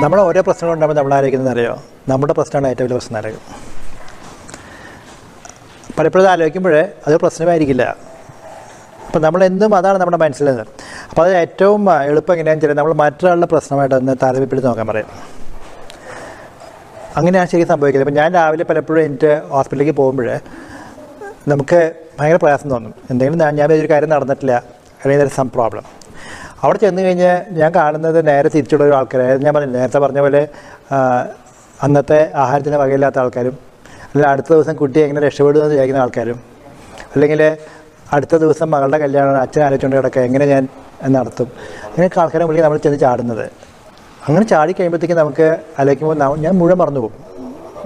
നമ്മൾ ഓരോ പ്രശ്നങ്ങൾ ഉണ്ടാകുമ്പോൾ നമ്മൾ ആലോചിക്കുന്നത് അറിയോ, നമ്മുടെ പ്രശ്നമാണ് ഏറ്റവും വലിയ പ്രശ്നം ആലോചിക്കും. പലപ്പോഴും ആലോചിക്കുമ്പോൾ അത് പ്രശ്നമായിരിക്കില്ല. അപ്പം നമ്മളെന്തും അതാണ് നമ്മുടെ മനസ്സിലുള്ളത്. അപ്പോൾ അത് ഏറ്റവും എളുപ്പം എങ്ങനെയാണെന്ന് വെച്ചാൽ നമ്മൾ മറ്റൊരാളുടെ പ്രശ്നമായിട്ട് ഒന്ന് താരതമ്യപ്പെടുത്തി നോക്കാൻ പറയും. അങ്ങനെയാണ് ശരിക്കും സംഭവിക്കുന്നത്. ഇപ്പം ഞാൻ രാവിലെ പലപ്പോഴും എൻ്റെ ഹോസ്പിറ്റലിലേക്ക് പോകുമ്പോൾ നമുക്ക് ഭയങ്കര പ്രയാസം തോന്നും. എന്തെങ്കിലും ഞാൻ ഒരു കാര്യം നടന്നിട്ടില്ല, അല്ലെങ്കിൽ സം പ്രോബ്ലം. അവിടെ ചെന്ന് കഴിഞ്ഞാൽ ഞാൻ കാണുന്നത് നേരെ തിരിച്ചുള്ള ഒരു ആൾക്കാരെ, ഞാൻ പറഞ്ഞു നേരത്തെ പറഞ്ഞ പോലെ അന്നത്തെ ആഹാരത്തിന് വകയില്ലാത്ത ആൾക്കാരും, അല്ലെങ്കിൽ അടുത്ത ദിവസം കുട്ടി എങ്ങനെ രക്ഷപ്പെടുമെന്ന് വിചാരിക്കുന്ന ആൾക്കാരും, അല്ലെങ്കിൽ അടുത്ത ദിവസം മകളുടെ കല്യാണം അച്ഛൻ ആലോചിച്ചുകൊണ്ട് കിടക്കുക എങ്ങനെ ഞാൻ നടത്തും, അങ്ങനെയൊക്കെ ആൾക്കാരെ വിളിക്കാൻ നമ്മൾ ചെന്ന് ചാടുന്നത്. അങ്ങനെ ചാടി കഴിയുമ്പോഴത്തേക്കും നമുക്ക് ആലോചിക്കുമ്പോൾ ഞാൻ മുഴുവൻ മറന്നു പോകും.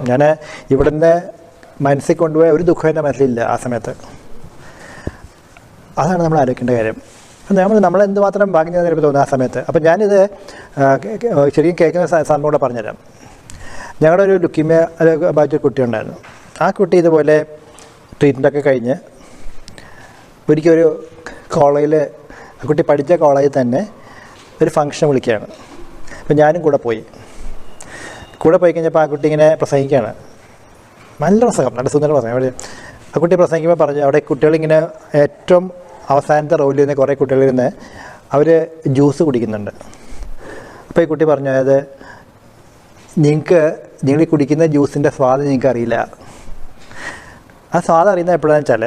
ഞാൻ ഇവിടുന്ന് മനസ്സിൽ കൊണ്ടുപോയ ഒരു ദുഃഖം എൻ്റെ മനസ്സിലില്ല ആ സമയത്ത്. അതാണ് നമ്മൾ ആലോചിക്കേണ്ട കാര്യം. നമ്മൾ എന്തുമാത്രം ഭാഗ്യം ചെയ്തെന്ന് എനിക്ക് തോന്നുന്നു ആ സമയത്ത്. അപ്പം ഞാനിത് ശരിക്കും കേൾക്കുന്ന സംഭവം കൂടെ പറഞ്ഞുതരാം. ഞങ്ങളുടെ ഒരു ലുക്കീമിയ ബാധിച്ചൊരു കുട്ടി ഉണ്ടായിരുന്നു. ആ കുട്ടി ഇതുപോലെ ട്രീറ്റ്മെൻറ്റൊക്കെ കഴിഞ്ഞ് ഒരിക്കലൊരു കോളേജിൽ, ആ കുട്ടി പഠിച്ച കോളേജിൽ തന്നെ ഒരു ഫംഗ്ഷൻ വിളിക്കുകയാണ്. അപ്പം ഞാനും കൂടെ പോയി കഴിഞ്ഞപ്പോൾ ആ കുട്ടി ഇങ്ങനെ പ്രസംഗിക്കുകയാണ്. നല്ല പ്രസംഗം, നല്ല സുന്ദര പ്രസംഗം. അവിടെ ആ കുട്ടി പ്രസംഗിക്കുമ്പോൾ പറഞ്ഞു, അവിടെ കുട്ടികളിങ്ങനെ ഏറ്റവും അവസാനത്തെ റോഡിൽ നിന്ന് കുറേ കുട്ടികളിരുന്ന് അവർ ജ്യൂസ് കുടിക്കുന്നുണ്ട്. അപ്പോൾ ഈ കുട്ടി പറഞ്ഞു, അതായത് നിങ്ങൾ ഈ കുടിക്കുന്ന ജ്യൂസിൻ്റെ സ്വാദ് നിങ്ങൾക്ക് അറിയില്ല. ആ സ്വാദ് അറിയുന്നത് എപ്പോഴാണെന്ന് വെച്ചാൽ,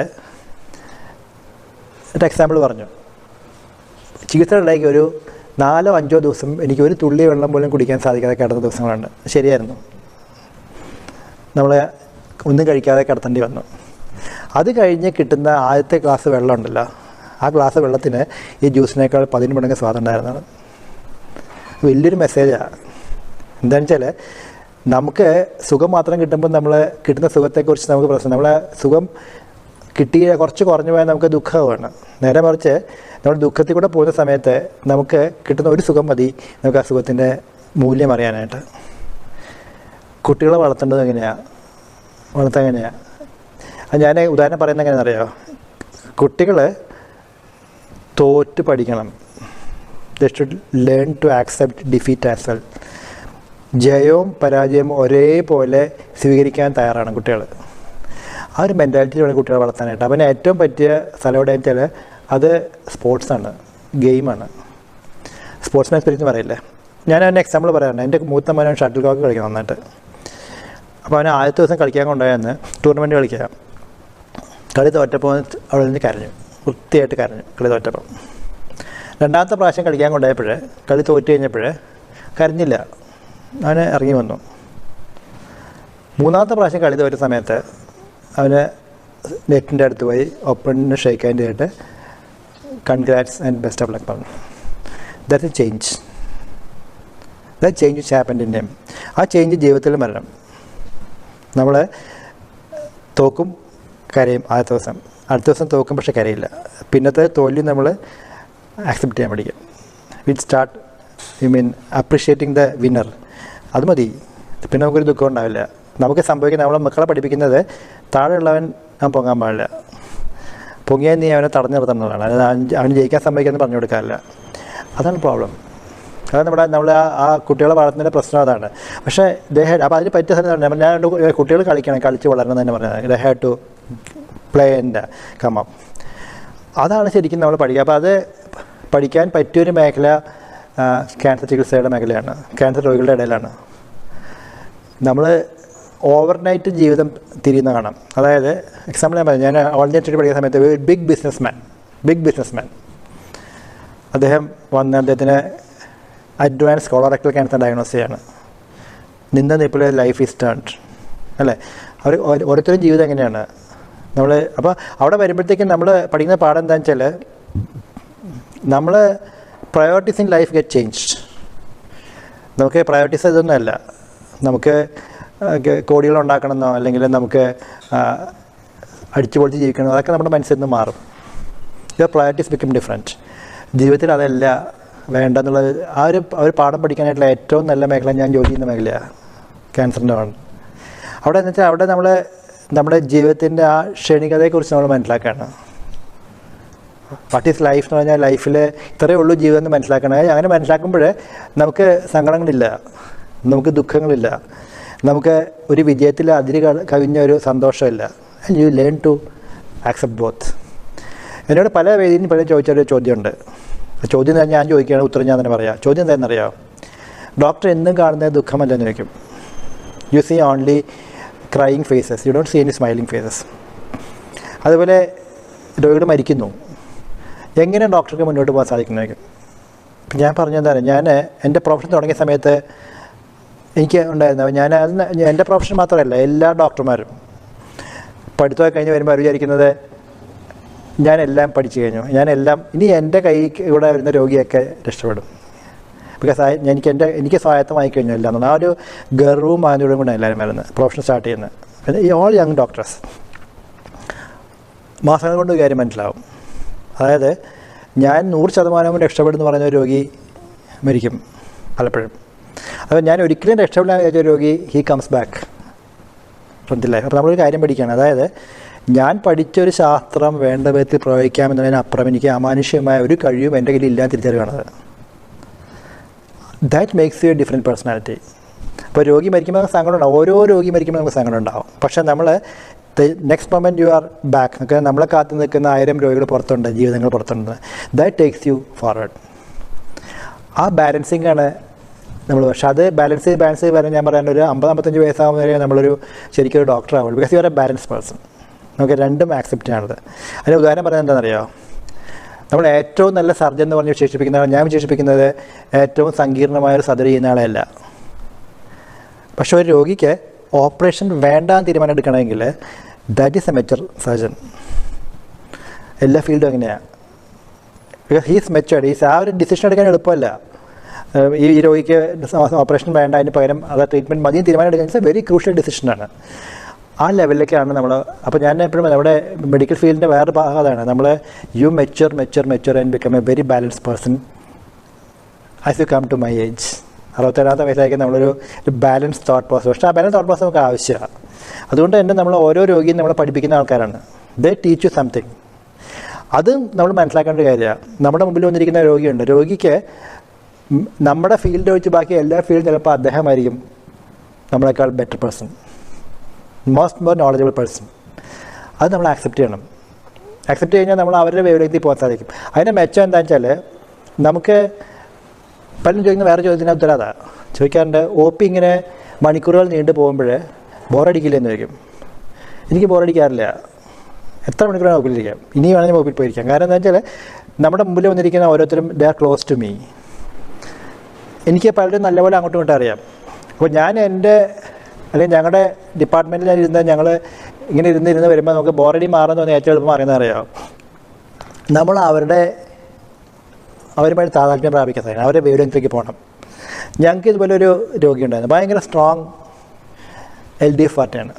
ഒരു എക്സാമ്പിൾ പറഞ്ഞു, ചികിത്സകളിലേക്ക് ഒരു 4-5 ദിവസം എനിക്ക് ഒരു തുള്ളി വെള്ളം പോലും കുടിക്കാൻ സാധിക്കാതെ കിടന്ന ദിവസങ്ങളുണ്ട്. ശരിയായിരുന്നു, നമ്മൾ ഒന്നും കഴിക്കാതെ കിടത്തേണ്ടി വന്നു. അത് കഴിഞ്ഞ് കിട്ടുന്ന ആദ്യത്തെ ഗ്ലാസ് വെള്ളം ഉണ്ടല്ലോ, ആ ഗ്ലാസ് വെള്ളത്തിന് ഈ ജ്യൂസിനേക്കാൾ 10 മടങ്ങ് സ്വാദുണ്ടായിരുന്നത്. വലിയൊരു മെസ്സേജാണ്. എന്താണെന്ന് വെച്ചാൽ, നമുക്ക് സുഖം മാത്രം കിട്ടുമ്പോൾ നമ്മൾ കിട്ടുന്ന സുഖത്തെക്കുറിച്ച് നമുക്ക് പ്രശ്നം, നമ്മളെ സുഖം കുറച്ച് കുറഞ്ഞു പോയാൽ നമുക്ക് ദുഃഖമാണ്. നേരെ മറിച്ച് നമ്മൾ ദുഃഖത്തിൽ കൂടെ പോകുന്ന സമയത്ത് നമുക്ക് കിട്ടുന്ന ഒരു സുഖം മതി നമുക്ക് ആ സുഖത്തിൻ്റെ മൂല്യം അറിയാനായിട്ട്. കുട്ടികളെ വളർത്തേണ്ടത് എങ്ങനെയാണ്, വളർത്താൻ എങ്ങനെയാണ്? അത് ഞാൻ ഉദാഹരണം പറയുന്നത് എങ്ങനെയാണെന്നറിയോ, കുട്ടികൾ തോറ്റ് പഠിക്കണം. They should learn to accept defeat as well. ജയവും പരാജയവും ഒരേപോലെ സ്വീകരിക്കാൻ തയ്യാറാണ് കുട്ടികൾ. ആ ഒരു മെൻറ്റാലിറ്റി വേണം കുട്ടികളെ വളർത്താനായിട്ട്. അവന് ഏറ്റവും പറ്റിയ സ്ഥലം എവിടെയെന്ന് വെച്ചാൽ അത് സ്പോർട്സാണ്, ഗെയിമാണ്. സ്പോർട്സ്മാൻ സ്പിരിറ്റ് പറയില്ലേ. ഞാൻ അവൻ്റെ എക്സാമ്പിൾ പറയാറുണ്ട്. എൻ്റെ മൂത്ത മോനാണ് ഷട്ടിൽ കോക്ക് കളിക്കാൻ നന്നായിട്ട്. അപ്പോൾ അവന് ആദ്യത്തെ ദിവസം കളിക്കാൻ കൊണ്ടുപോയെന്ന് ടൂർണമെൻറ്റ് കളിക്കാം. കളി തോറ്റപ്പോൾ അവിടെ നിന്ന് കരഞ്ഞു, വൃത്തിയായിട്ട് കരഞ്ഞു കളി തോറ്റപ്പോൾ. രണ്ടാമത്തെ പ്രാവശ്യം കളിക്കാൻ കൊണ്ടുപോയപ്പോൾ കളി തോറ്റ് കഴിഞ്ഞപ്പോൾ കരഞ്ഞില്ല, അവന് ഇറങ്ങി വന്നു. മൂന്നാമത്തെ പ്രാവശ്യം കളി തോറ്റ സമയത്ത് അവന് നെറ്റിൻ്റെ അടുത്ത് പോയി ഓപ്പണിന് ഷേക്ക് ഹാൻഡ് ചെയ്തിട്ട് congrats and best of luck പറഞ്ഞു. That's a change. That change which happened in him. ആ ചേഞ്ച് ജീവിതത്തിൽ വരണം. നമ്മൾ തോക്കും, കരയും ആദ്യത്തെ ദിവസം, അടുത്ത ദിവസം തോക്കും പക്ഷെ കരയില്ല. പിന്നത്തെ തോൽവി നമ്മൾ ആക്സെപ്റ്റ് ചെയ്യാൻ പഠിക്കും. Which start appreciating the winner. അത് മതി, പിന്നെ നമുക്കൊരു ദുഃഖം ഉണ്ടാവില്ല. നമുക്ക് സംഭവിക്കുന്നത്, നമ്മളെ മക്കളെ പഠിപ്പിക്കുന്നത് താഴെയുള്ളവൻ ഞാൻ പൊങ്ങാൻ പാടില്ല, പൊങ്ങിയാൽ നീ അവനെ തടഞ്ഞു നിർത്തുന്നതാണ്, അതായത് അവന് ജയിക്കാൻ സംഭവിക്കാമെന്ന് പറഞ്ഞു കൊടുക്കാറില്ല. അതാണ് പ്രോബ്ലം. അതാണ് നമ്മൾ ആ കുട്ടികളെ വളർത്തുന്നതിൻ്റെ പ്രശ്നം അതാണ്. പക്ഷേ അപ്പോൾ അതിന് പറ്റിയ സ്ഥലത്താണ് ഞാൻ കുട്ടികൾ കളിച്ച് വളരണം തന്നെ പറഞ്ഞത്. They have to play and come up. അതാണ് ശരിക്കും നമ്മൾ പഠിക്കുക. അപ്പോൾ അത് പഠിക്കാൻ പറ്റിയൊരു മേഖല ക്യാൻസർ ചികിത്സയുടെ മേഖലയാണ്, ക്യാൻസർ രോഗികളുടെ ഇടയിലാണ്. നമ്മൾ ഓവർനൈറ്റ് ജീവിതം തിരിയുന്ന കാണാം. അതായത് എക്സാമ്പിൾ ഞാൻ പറഞ്ഞു, ഞാൻ ഓൾ ഇന്ത്യ യൂണിവേഴ്സിറ്റി പഠിക്കുന്ന സമയത്ത് ബിഗ് ബിസിനസ് മാൻ അദ്ദേഹം വന്ന് അദ്ദേഹത്തിന് അഡ്വാൻസ് കൊളോറക്ടൽ ക്യാൻസർ ഡയഗ്നോസ് ചെയ്യാണ്. നിന്നപ്പോൾ ലൈഫ് ഈസ് ടേൺഡ് അല്ലേ. അവർ ഓരോരുത്തരും ജീവിതം എങ്ങനെയാണ് നമ്മൾ. അപ്പോൾ അവിടെ വരുമ്പോഴത്തേക്കും നമ്മൾ പഠിക്കുന്ന പാഠം എന്താണെന്ന് വെച്ചാൽ, നമ്മൾ priorities in life get changed. നമുക്ക് പ്രയോറിറ്റീസ് ഇതൊന്നുമല്ല, നമുക്ക് കോടികൾ ഉണ്ടാക്കണമെന്നോ അല്ലെങ്കിൽ നമുക്ക് അടിച്ചു പൊളിച്ച് ജീവിക്കണമെന്നോ, അതൊക്കെ നമ്മുടെ മനസ്സിൽ നിന്ന് മാറും. Your priorities become different. ജീവിതത്തിൽ അതല്ല വേണ്ടെന്നുള്ളത്. ആ ഒരു പാഠം പഠിക്കാനായിട്ടുള്ള ഏറ്റവും നല്ല മേഖല ഞാൻ ജോലി ചെയ്യുന്ന മേഖലയാണ് ക്യാൻസറിൻ്റെ ആണ്. അവിടെ എന്ന് വെച്ചാൽ അവിടെ നമ്മുടെ ജീവിതത്തിൻ്റെ ആ ക്ഷണികതയെക്കുറിച്ച് നമ്മൾ മനസ്സിലാക്കുകയാണ്. വാട്ട് ഈസ് ലൈഫ് എന്ന് പറഞ്ഞാൽ ലൈഫിൽ ഇത്രയേ ഉള്ളൂ ജീവിതം എന്ന് മനസ്സിലാക്കണം. അങ്ങനെ മനസ്സിലാക്കുമ്പോൾ നമുക്ക് സങ്കടങ്ങളില്ല. നമുക്ക് ദുഃഖങ്ങളില്ല, നമുക്ക് ഒരു വിജയത്തിൽ അതിര് കവിഞ്ഞ ഒരു സന്തോഷമില്ല. And you learn to accept both. എന്നോട് പല വേദിയിലും പല ചോദിച്ചൊരു ചോദ്യമുണ്ട്. ചോദ്യം ഞാൻ ചോദിക്കുകയാണ്, ഉത്തരം ഞാൻ തന്നെ പറയാം. ചോദ്യം എന്താണെന്നറിയാം? ഡോക്ടർ എന്നും കാണുന്നത് ദുഃഖമല്ലെന്ന് ചോദിക്കും. You see only crying faces, you don't see any smiling faces. അതുപോലെ രോഗികൾ മരിക്കുന്നു, എങ്ങനെ ഡോക്ടർക്ക് മുന്നോട്ട് പോകാൻ സാധിക്കുന്നതായിരിക്കും? ഇപ്പം ഞാൻ പറഞ്ഞെന്താണ്, ഞാൻ എൻ്റെ പ്രൊഫഷൻ തുടങ്ങിയ സമയത്ത് എനിക്ക് ഉണ്ടായിരുന്നു, എൻ്റെ പ്രൊഫഷൻ മാത്രമല്ല, എല്ലാ ഡോക്ടർമാരും പഠിത്തമൊക്കെ കഴിഞ്ഞ് വരുമ്പോൾ അവർ വിചാരിക്കുന്നത് ഞാനെല്ലാം പഠിച്ചു കഴിഞ്ഞു, ഇനി എൻ്റെ കൈ കൂടെ വരുന്ന രോഗിയൊക്കെ രക്ഷപ്പെടും, ബിക്കോസ് എനിക്ക് സ്വായത്തമായി കഴിഞ്ഞു എല്ലാം എന്നാണ്. ആ ഒരു ഗർവവും മാന്യതയും കൂടെ എല്ലാവരും വരുന്നത് പ്രൊഫഷൻ സ്റ്റാർട്ട് ചെയ്യുന്നത്. ഓൾ യങ് ഡോക്ടേഴ്സ് മാസങ്ങൾ കൊണ്ട് കാര്യം മനസ്സിലാവും. അതായത് ഞാൻ 100% രക്ഷപ്പെടുമെന്ന് പറയുന്ന ഒരു രോഗി മരിക്കും പലപ്പോഴും. അപ്പോൾ ഞാൻ ഒരിക്കലും രക്ഷപ്പെടാൻ വിചാരിച്ച രോഗി he comes back from the life. അപ്പോൾ നമ്മളൊരു കാര്യം പഠിക്കുകയാണ്, അതായത് ഞാൻ പഠിച്ചൊരു ശാസ്ത്രം വേണ്ട വിധത്തിൽ പ്രയോഗിക്കാമെന്നതിനപ്പുറം എനിക്ക് അമാനുഷ്യമായ ഒരു കഴിവും എൻ്റെ കയ്യിൽ ഇല്ലാതെ തിരിച്ചറിയുകയാണത്. That makes you a different personality. അപ്പോൾ രോഗി മരിക്കുമ്പോൾ സങ്കടം ഉണ്ടാവും, ഓരോ രോഗി മരിക്കുമ്പോൾ നമുക്ക് സങ്കടം ഉണ്ടാവും. പക്ഷേ നമ്മൾ next moment you are back. ഒക്കെ നമ്മളെ കാത്തു നിൽക്കുന്ന 1000 രോഗികൾ പുറത്തുണ്ട്, ജീവിതങ്ങൾ പുറത്തുണ്ട്. That takes you forward. ആ ബാലൻസിങ് ആണ് നമ്മൾ. പക്ഷേ അത് ബാലൻസ് പറയാൻ ഞാൻ പറയാൻ ഒരു 50-55 വയസ്സാകുമ്പോൾ വരെ നമ്മളൊരു ശരിക്കും ഒരു ഡോക്ടർ ആവുള്ളൂ. Because you are A balance person. നമുക്ക് രണ്ടും ആക്സെപ്റ്റ് ചെയ്യാനുള്ളത്. അതിന് ഉദാഹരണം പറയുന്നത് എന്താണെന്നറിയോ? നമ്മൾ ഏറ്റവും നല്ല സർജൻ എന്ന് പറഞ്ഞ് ഞാൻ വിശേഷിപ്പിക്കുന്നത് ഏറ്റവും സങ്കീർണമായൊരു സർജറി ചെയ്യുന്ന ആളെയല്ല. പക്ഷെ ഒരു രോഗിക്ക് ഓപ്പറേഷൻ വേണ്ടാന്ന് തീരുമാനം എടുക്കണമെങ്കിൽ that is A mature surgeon. എല്ലാ ഫീൽഡും എങ്ങനെയാണ്? ഹീസ് മെച്ചേർഡ്. ആ ഒരു ഡിസിഷൻ എടുക്കാൻ എളുപ്പമല്ല. ഈ രോഗിക്ക് ഓപ്പറേഷൻ വേണ്ട, അതിന് പകരം അത് ട്രീറ്റ്മെൻറ്റ് മതിയും തീരുമാനം എടുക്കാൻ ഇറ്റ്സ് എ വെരി ക്രൂഷ്യൽ ഡിസിഷനാണ്. ആ ലെവലിലേക്കാണ് നമ്മൾ. അപ്പോൾ ഞാൻ എപ്പോഴും നമ്മുടെ മെഡിക്കൽ ഫീൽഡിൻ്റെ വേറെ ഭാഗം അതാണ്. നമ്മൾ you mature and become a very balanced person as you come to my age. 67 വയസ്സായിരിക്കും നമ്മളൊരു ബാലൻസ് തോട്ട് പ്രോസസ്. പക്ഷേ ആ ബാലൻസ് തോട്ട് പ്രോസസ് നമുക്ക് ആവശ്യമാണ്. അതുകൊണ്ട് തന്നെ നമ്മൾ ഓരോ രോഗിയും നമ്മളെ പഠിപ്പിക്കുന്ന ആൾക്കാരാണ്. ദേ ടീച്ച് യു സംതിങ്. അത് നമ്മൾ മനസ്സിലാക്കേണ്ട ഒരു കാര്യമാണ്. നമ്മുടെ മുമ്പിൽ വന്നിരിക്കുന്ന രോഗിയുണ്ട്, രോഗിക്ക് നമ്മുടെ ഫീൽഡ് വെച്ച് ബാക്കി എല്ലാ ഫീൽഡും ചിലപ്പോൾ അദ്ദേഹമായിരിക്കും നമ്മളെക്കാൾ better person, more knowledgeable person. അത് നമ്മൾ ആക്സെപ്റ്റ് ചെയ്യണം. ആക്സെപ്റ്റ് കഴിഞ്ഞാൽ നമ്മൾ അവരുടെ വേവിലേക്ക് പോകാൻ സാധിക്കും. അതിൻ്റെ മെച്ചം എന്താണെന്ന് വെച്ചാൽ, നമുക്ക് പലരും ചോദിക്കുന്ന വേറെ ചോദ്യത്തിന് ഉത്തരം അതാ ചോദിക്കാറുണ്ട്. OP ഇങ്ങനെ മണിക്കൂറുകൾ നീണ്ടു പോകുമ്പോൾ ബോറടിക്കില്ലെന്ന് ചോദിക്കും. എനിക്ക് ബോറടിക്കാറില്ല. എത്ര മണിക്കൂറാണ് മൊബൈലിരിക്കാം, ഇനി വേണമെങ്കിൽ മൊബൈൽ പോയിരിക്കാം. കാരണം എന്താ വെച്ചാൽ നമ്മുടെ മുമ്പിൽ വന്നിരിക്കുന്ന ഓരോരുത്തരും they are close to me. എനിക്ക് പലരും നല്ലപോലെ അങ്ങോട്ടും ഇങ്ങോട്ടും അറിയാം. അപ്പോൾ ഞാൻ അല്ലെങ്കിൽ ഞങ്ങളുടെ ഡിപ്പാർട്ട്മെൻറ്റിൽ ഞങ്ങൾ ഇങ്ങനെ ഇരുന്ന് വരുമ്പോൾ നമുക്ക് ബോറടി മാറുന്ന തോന്നി ഏറ്റവും എളുപ്പം അറിയുന്നത് അറിയാം. നമ്മൾ അവരുമായി താതാത്മ്യം പ്രാപിക്കാൻ സാധിക്കും, അവരുടെ വേവ്ലെങ്തിലേക്ക് പോകണം. ഞങ്ങൾക്ക് ഇതുപോലെ ഒരു രോഗി ഉണ്ടായിരുന്നു, ഭയങ്കര സ്ട്രോങ് LDF പാർട്ടിയാണ്.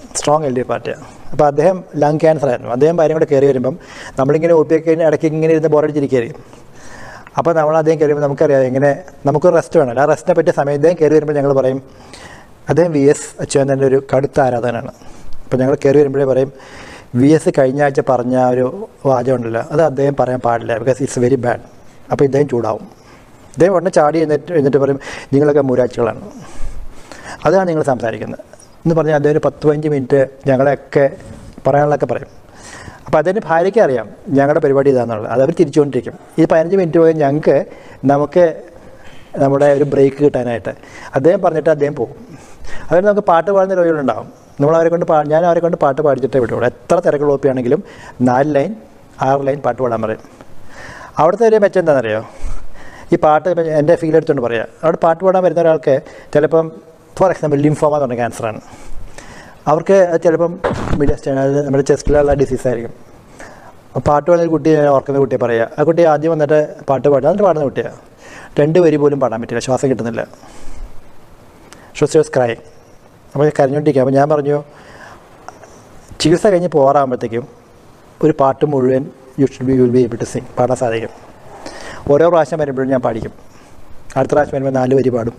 അപ്പോൾ അദ്ദേഹം ലങ് ക്യാൻസർ ആയിരുന്നു. അദ്ദേഹം ഭാര്യയും കൂടെ കയറി വരുമ്പം നമ്മളിങ്ങനെ OP ഒക്കെ ഇടയ്ക്ക് ഇങ്ങനെ ഇരുന്ന് ബോറടിച്ചിരിക്കുകയായിരിക്കും. അപ്പോൾ നമ്മൾ അദ്ദേഹം കയറി വരുമ്പോൾ നമുക്കറിയാം എങ്ങനെ നമുക്കൊരു റെസ്റ്റ് വേണമല്ലോ. ആ റെസ്റ്റിനെ പറ്റിയ സമയം അദ്ദേഹം കയറി വരുമ്പോൾ ഞങ്ങൾ പറയും അദ്ദേഹം VS അച്യുതാനന്ദൻ്റെ ഒരു കടുത്ത ആരാധകനാണ്. അപ്പോൾ ഞങ്ങൾ കയറി വരുമ്പോഴേ പറയും VS കഴിഞ്ഞ ആഴ്ച പറഞ്ഞ ഒരു വാചകം ഉണ്ടല്ലോ, അത് അദ്ദേഹം പറയാൻ പാടില്ല, ബിക്കോസ് ഇറ്റ്സ് വെരി ബാഡ്. അപ്പോൾ ഇദ്ദേഹം ചൂടാവും. ഇദ്ദേഹം ഉടനെ ചാടി എന്നിട്ട് പറയും നിങ്ങളൊക്കെ മൂരാഴ്ചകളാണ്, അതാണ് നിങ്ങൾ സംസാരിക്കുന്നത് എന്ന് പറഞ്ഞാൽ അദ്ദേഹം ഒരു 10-15 മിനിറ്റ് ഞങ്ങളെയൊക്കെ പറയാനുള്ളതൊക്കെ പറയും. അപ്പോൾ അദ്ദേഹത്തിൻ്റെ ഭാര്യയ്ക്ക് അറിയാം ഞങ്ങളുടെ പരിപാടി ഇതാണെന്നുള്ളത്. അത് അവർ തിരിച്ചുകൊണ്ടിരിക്കും. ഈ 15 മിനിറ്റ് പോയി നമുക്ക് നമ്മുടെ ഒരു ബ്രേക്ക് കിട്ടാനായിട്ട് അദ്ദേഹം പറഞ്ഞിട്ട് അദ്ദേഹം പോകും. അതുകൊണ്ട് നമുക്ക് പാട്ട് പാടുന്ന രോഗികളുണ്ടാവും. ഞാൻ അവരെ കൊണ്ട് പാട്ട് പാടിച്ചിട്ടേ വിടുള്ളൂ. എത്ര തിരക്കുള്ള OP ആണെങ്കിലും 4 ലൈൻ 6 ലൈൻ പാട്ട് പാടാൻ പറയും. അവിടുത്തെ ഒരു മെച്ചം എന്താണെന്നറിയോ? ഈ പാട്ട് എൻ്റെ ഫീൽ എടുത്തുകൊണ്ട് പറയാം. അവിടെ പാട്ട് പാടാൻ വരുന്ന ഒരാൾക്ക് ചിലപ്പം ഫോർ എക്സാമ്പിൾ ലിംഫോമ എന്ന് പറഞ്ഞ ക്യാൻസറാണ്. അവർക്ക് അത് ചിലപ്പം മീഡിയസ്റ്റേൺ, അത് നമ്മുടെ ചെസ്റ്റിലുള്ള ഡിസീസായിരിക്കും. പാട്ട് പാടുന്ന ഒരു കുട്ടി, ഓർക്കുന്ന കുട്ടിയെ പറയുക, ആ കുട്ടി ആദ്യം വന്നിട്ട് പാട്ട് പാടുക, എന്നിട്ട് പാടുന്ന കുട്ടിയാണ് 2 വരി പോലും പാടാൻ പറ്റില്ല, ശ്വാസം കിട്ടുന്നില്ല. She was cry. അപ്പോൾ കരഞ്ഞോണ്ടിരിക്കുക. അപ്പോൾ ഞാൻ പറഞ്ഞു ചികിത്സ കഴിഞ്ഞ് പോകാറാകുമ്പോഴത്തേക്കും ഒരു പാട്ട് മുഴുവൻ you will be able to sing, പാടാൻ സാധിക്കും. ഓരോ പ്രാവശ്യം വരുമ്പോഴും ഞാൻ പാടിക്കും. അടുത്ത പ്രാവശ്യം വരുമ്പോൾ 4 വരി പാടും.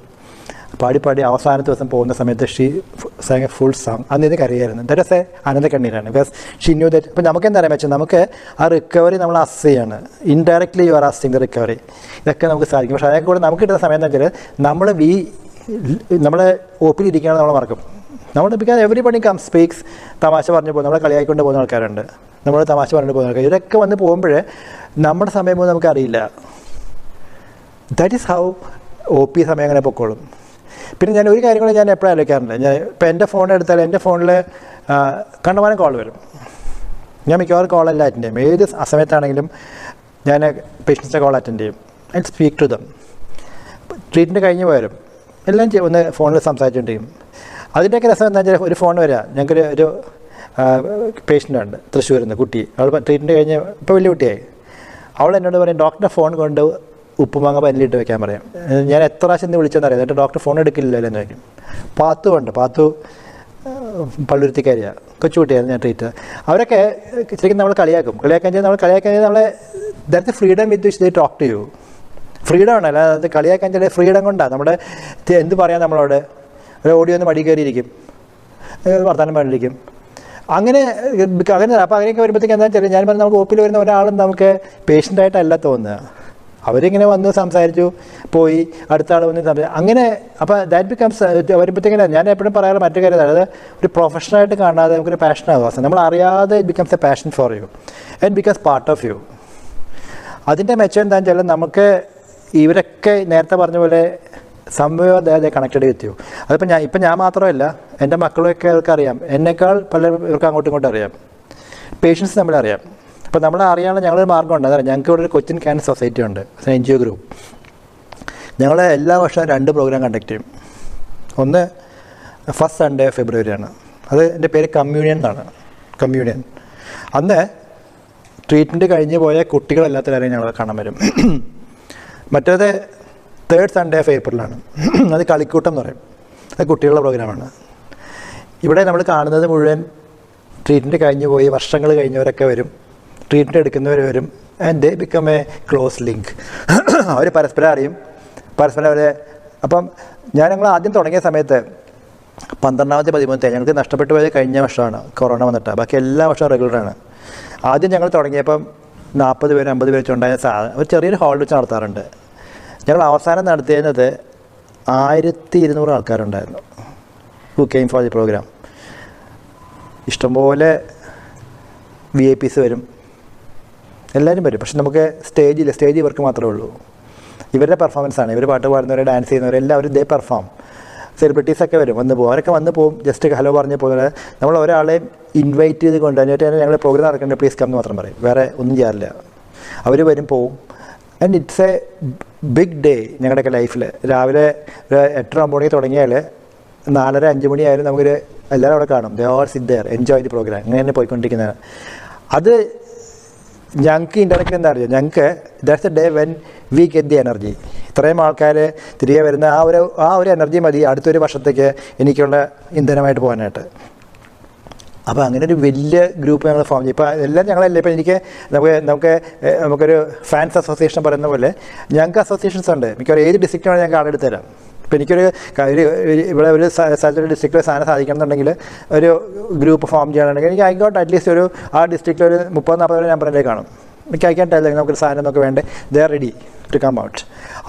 പാടി അവസാനത്തെ ദിവസം പോകുന്ന സമയത്ത് she sang a full song. അന്ന് ഇത് കരയായിരുന്നു. ദാറ്റ് വാസ് എ ആനന്ദ കണ്ണീരാണ്. Because she knew that. അപ്പോൾ നമുക്ക് എന്താ പറയാൻ വെച്ചാൽ നമുക്ക് ആ റിക്കവറി നമ്മൾ അസ് ചെയ്യാണ്. Indirectly you are assessing the recovery. ഇതൊക്കെ നമുക്ക് സാധിക്കും. പക്ഷേ അതൊക്കെ കൂടെ നമുക്ക് കിട്ടുന്ന സമയം എന്ന് വെച്ചാൽ നമ്മൾ നമ്മൾ ഒ പിയിൽ ഇരിക്കുകയാണ് നമ്മൾ മറക്കും. നമ്മൾ ബിക്കോസ് എവരിബഡി കം സ്പീക്സ്, തമാശ പറഞ്ഞു പോകും, നമ്മളെ കളിയായിക്കൊണ്ട് പോകുന്ന ആൾക്കാരുണ്ട്, നമ്മൾ തമാശ പറഞ്ഞിട്ട് പോകുന്ന ആൾക്കാർ. ഇവരൊക്കെ വന്ന് പോകുമ്പോൾ നമ്മുടെ സമയം പോകുന്നത് നമുക്കറിയില്ല. That is how O P സമയം അങ്ങനെ പൊക്കോളും. പിന്നെ ഞാൻ ഒരു കാര്യം കൂടെ ഞാൻ എപ്പോഴും ആലോചിക്കാറുണ്ട്. ഞാൻ ഇപ്പോൾ എൻ്റെ ഫോൺ എടുത്താൽ എൻ്റെ ഫോണിൽ കണ്ടമാനം കോൾ വരും. ഞാൻ മിക്കവാറും കോളല്ല അറ്റൻഡ് ചെയ്യും. ഏത് സമയത്താണെങ്കിലും ഞാൻ പേഷ്യൻസിൻ്റെ കോൾ അറ്റൻഡ് ചെയ്യും. I speak to them. Treatment കഴിഞ്ഞ് പോരും എല്ലാം ഒന്ന് ഫോണിൽ സംസാരിച്ചുകൊണ്ടിരിക്കും. അതിൻ്റെയൊക്കെ രസം എന്താ വെച്ചാൽ ഒരു ഫോൺ വരിക. ഞങ്ങൾക്കൊരു ഒരു പേഷ്യൻ്റ് ഉണ്ട് തൃശ്ശൂരിൽ നിന്ന്, കുട്ടി. അവൾ ട്രീറ്റ്മെൻറ്റ് കഴിഞ്ഞ് ഇപ്പോൾ വലിയ കുട്ടിയായി. അവൾ എന്നോട് പറയും ഡോക്ടറുടെ ഫോൺ കൊണ്ട് ഉപ്പുമാങ്ങ പല്ലിട്ട് വെക്കാൻ പറയാം. ഞാൻ എത്ര പ്രാവശ്യം ഇന്ന് വിളിച്ചെന്നറിയാം. എന്നിട്ട് ഡോക്ടർ ഫോൺ എടുക്കില്ലല്ലോ എന്ന് ചോദിക്കും. പാത്തു ഉണ്ട്, പാത്തു പള്ളുരുത്തിക്കാരിയാണ്, കൊച്ചുകുട്ടിയായിരുന്നു ഞാൻ ട്രീറ്റ്. അവരൊക്കെ ശരിക്കും നമ്മൾ കളിയാക്കാൻ ചെയ്ത് നമ്മളെ that's a freedom with which they talk to you. Freedom ആണ്, അല്ല അത് കളിയാക്കാൻ ചില ഫ്രീഡം കൊണ്ടാണ്. നമ്മുടെ എന്ത് പറയാം, നമ്മളോട് ഒരു ഓഡിയോ ഒന്ന് മടി കയറിയിരിക്കും, വർത്തമാനം പറഞ്ഞിരിക്കും. അങ്ങനെ അപ്പോൾ അങ്ങനെയൊക്കെ വരുമ്പോഴത്തേക്ക് എന്താ വെച്ചാൽ ഞാൻ പറഞ്ഞ നമുക്ക് ഒ പിയിൽ വരുന്ന ഒരാളും നമുക്ക് പേഷ്യൻ്റായിട്ടല്ല തോന്നുക. അവരിങ്ങനെ വന്ന് സംസാരിച്ചു പോയി, അടുത്ത ആൾ വന്ന് സംസാരിച്ചു അങ്ങനെ. അപ്പോൾ ദാറ്റ് ബിക്കംസ് വരുമ്പോഴത്തേക്കിന് ഞാൻ എപ്പോഴും പറയാറ് മറ്റു കാര്യം, അതായത് ഒരു പ്രൊഫഷണലായിട്ട് കാണാതെ നമുക്കൊരു പാഷനാകും. അവസ്ഥ നമ്മൾ അറിയാതെ it becomes a passion for you and becomes part of you. അതിൻ്റെ മെച്ചം എന്താണെന്ന് വെച്ചാൽ നമുക്ക് ഇവരൊക്കെ നേരത്തെ പറഞ്ഞ പോലെ സംഭവം അതായത് കണക്റ്റഡ് വിത്ത് യു. അതിപ്പോൾ ഞാൻ മാത്രമല്ല, എൻ്റെ മക്കളൊക്കെ അവർക്കറിയാം. എന്നെക്കാൾ ഇവർക്ക് അങ്ങോട്ടും ഇങ്ങോട്ടും അറിയാം. പേഷ്യൻസ് നമ്മളറിയാം. അപ്പോൾ നമ്മളെ അറിയാനുള്ള ഞങ്ങളൊരു മാർഗ്ഗമുണ്ട്. അതാണ് ഞങ്ങൾക്ക് ഇവിടെ ഒരു കൊച്ചിൻ ക്യാൻസർ സൊസൈറ്റി ഉണ്ട്, NGO ഗ്രൂപ്പ്. ഞങ്ങൾ എല്ലാ വർഷവും 2 പ്രോഗ്രാം കണ്ടക്ട് ചെയ്യും. ഒന്ന് ഫസ്റ്റ് സൺഡേ ഫെബ്രുവരിയാണ്. അത് എൻ്റെ പേര് കമ്മ്യൂണിയൻ എന്നാണ്. കമ്മ്യൂണിയൻ അന്ന് ട്രീറ്റ്മെൻറ്റ് കഴിഞ്ഞ് പോയ കുട്ടികളെല്ലാത്തിലും ഞങ്ങൾ കാണാൻ വരും. മറ്റേത് തേർഡ് സൺഡേ ഓഫ് ഏപ്രിലാണ്. അത് കളിക്കൂട്ടം എന്ന് പറയും. അത് കുട്ടികളുടെ പ്രോഗ്രാമാണ്. ഇവിടെ നമ്മൾ കാണുന്നത് മുഴുവൻ ട്രീറ്റ്മെൻറ്റ് കഴിഞ്ഞ് പോയി വർഷങ്ങൾ കഴിഞ്ഞവരൊക്കെ വരും, ട്രീറ്റ്മെൻറ്റ് എടുക്കുന്നവർ വരും. And they become a close link. അവർ പരസ്പരം അറിയും, പരസ്പരം അവരെ. അപ്പം ഞങ്ങൾ ആദ്യം തുടങ്ങിയ സമയത്ത് 12ാമത്തെ 13ാമത്തെ ഞങ്ങൾക്ക് നഷ്ടപ്പെട്ടു പോയത് കഴിഞ്ഞ വർഷമാണ്, കൊറോണ വന്നിട്ടാണ്. ബാക്കി എല്ലാ വർഷവും റെഗുലറാണ്. ആദ്യം ഞങ്ങൾ തുടങ്ങിയപ്പം 40 പേര് 50 പേര് വെച്ചുണ്ടായ ഒരു ചെറിയൊരു ഹാൾ വെച്ച് നടത്താറുണ്ട്. ഞങ്ങൾ അവസാനം നടത്തിയിരുന്നത് 1200 ആൾക്കാരുണ്ടായിരുന്നു who came for the programme. ഇഷ്ടംപോലെ VIPs വരും, എല്ലാവരും വരും. പക്ഷെ നമുക്ക് സ്റ്റേജ് ഇവർക്ക് മാത്രമേ ഉള്ളൂ. ഇവരുടെ പെർഫോമൻസാണ്. ഇവർ പാട്ട് പാടുന്നവർ, ഡാൻസ് ചെയ്യുന്നവർ എല്ലാവരും ദേ പെർഫോം. സെലിബ്രിറ്റീസൊക്കെ വരും, വന്ന് പോകും. അവരൊക്കെ വന്ന് പോകും, ജസ്റ്റ് ഹലോ പറഞ്ഞ് പോകുന്നത്. നമ്മൾ ഒരാളെ ഇൻവൈറ്റ് ചെയ്ത് കൊണ്ടുവന്നിട്ട് ഞങ്ങൾ പ്രോഗ്രാം നടക്കേണ്ടത് പ്ലീസ് കം എന്ന് മാത്രം പറയും, വേറെ ഒന്നും ചെയ്യാറില്ല. അവർ വരും, പോവും. And it's a big day ഞങ്ങളുടെയൊക്കെ ലൈഫിൽ. രാവിലെ 8-9 മണിക്ക് തുടങ്ങിയാൽ 4:30-5 മണിയായാലും നമുക്കൊരു എല്ലാവരും അവിടെ കാണും. They all sit there, enjoy the programme. ഇങ്ങനെ തന്നെ പോയിക്കൊണ്ടിരിക്കുന്നതാണ്. അത് ഞങ്ങൾക്ക് ഇൻഡയറക്റ്റ്ലി എന്താ അറിയാം, ഞങ്ങൾക്ക് that's a day when we get the energy. ഇത്രയും ആൾക്കാർ തിരികെ വരുന്ന ആ ഒരു എനർജി മതി അടുത്തൊരു വർഷത്തേക്ക് എനിക്കുള്ള ഇന്ധനമായിട്ട് പോകാനായിട്ട്. അപ്പോൾ അങ്ങനെ ഒരു വലിയ ഗ്രൂപ്പ് ഞങ്ങൾ ഫോം ചെയ്യും. ഇപ്പോൾ എല്ലാം ഞങ്ങളല്ലേ. ഇപ്പോൾ നമുക്കൊരു ഫാൻസ് അസോസിയേഷൻ പറയുന്ന പോലെ ഞങ്ങൾക്ക് അസോസിയേഷൻസ് ഉണ്ട്. മിക്കവാറും ഏത് ഡിസ്ട്രിക്റ്റാണ് ഞങ്ങൾക്ക് ആളെടുത്ത് തരാം. ഇപ്പോൾ എനിക്കൊരു ഇവിടെ ഒരു സ്ഥലത്തൊരു ഡിസ്ട്രിക്റ്റിൽ സാധനം സാധിക്കണമെന്നുണ്ടെങ്കിൽ ഒരു ഗ്രൂപ്പ് ഫോം ചെയ്യണമെങ്കിൽ എനിക്ക് ആയിക്കോട്ടെ അറ്റ്ലീസ്റ്റ് ആ ഡിസ്ട്രിക്റ്റിൽ ഒരു 30-40 നമ്പറിലേക്ക് കാണും. എനിക്ക് അയക്കാൻ ടൈമില്ല, നമുക്കൊരു സാധനം നമുക്ക് വേണ്ടേ, they are ready to come out.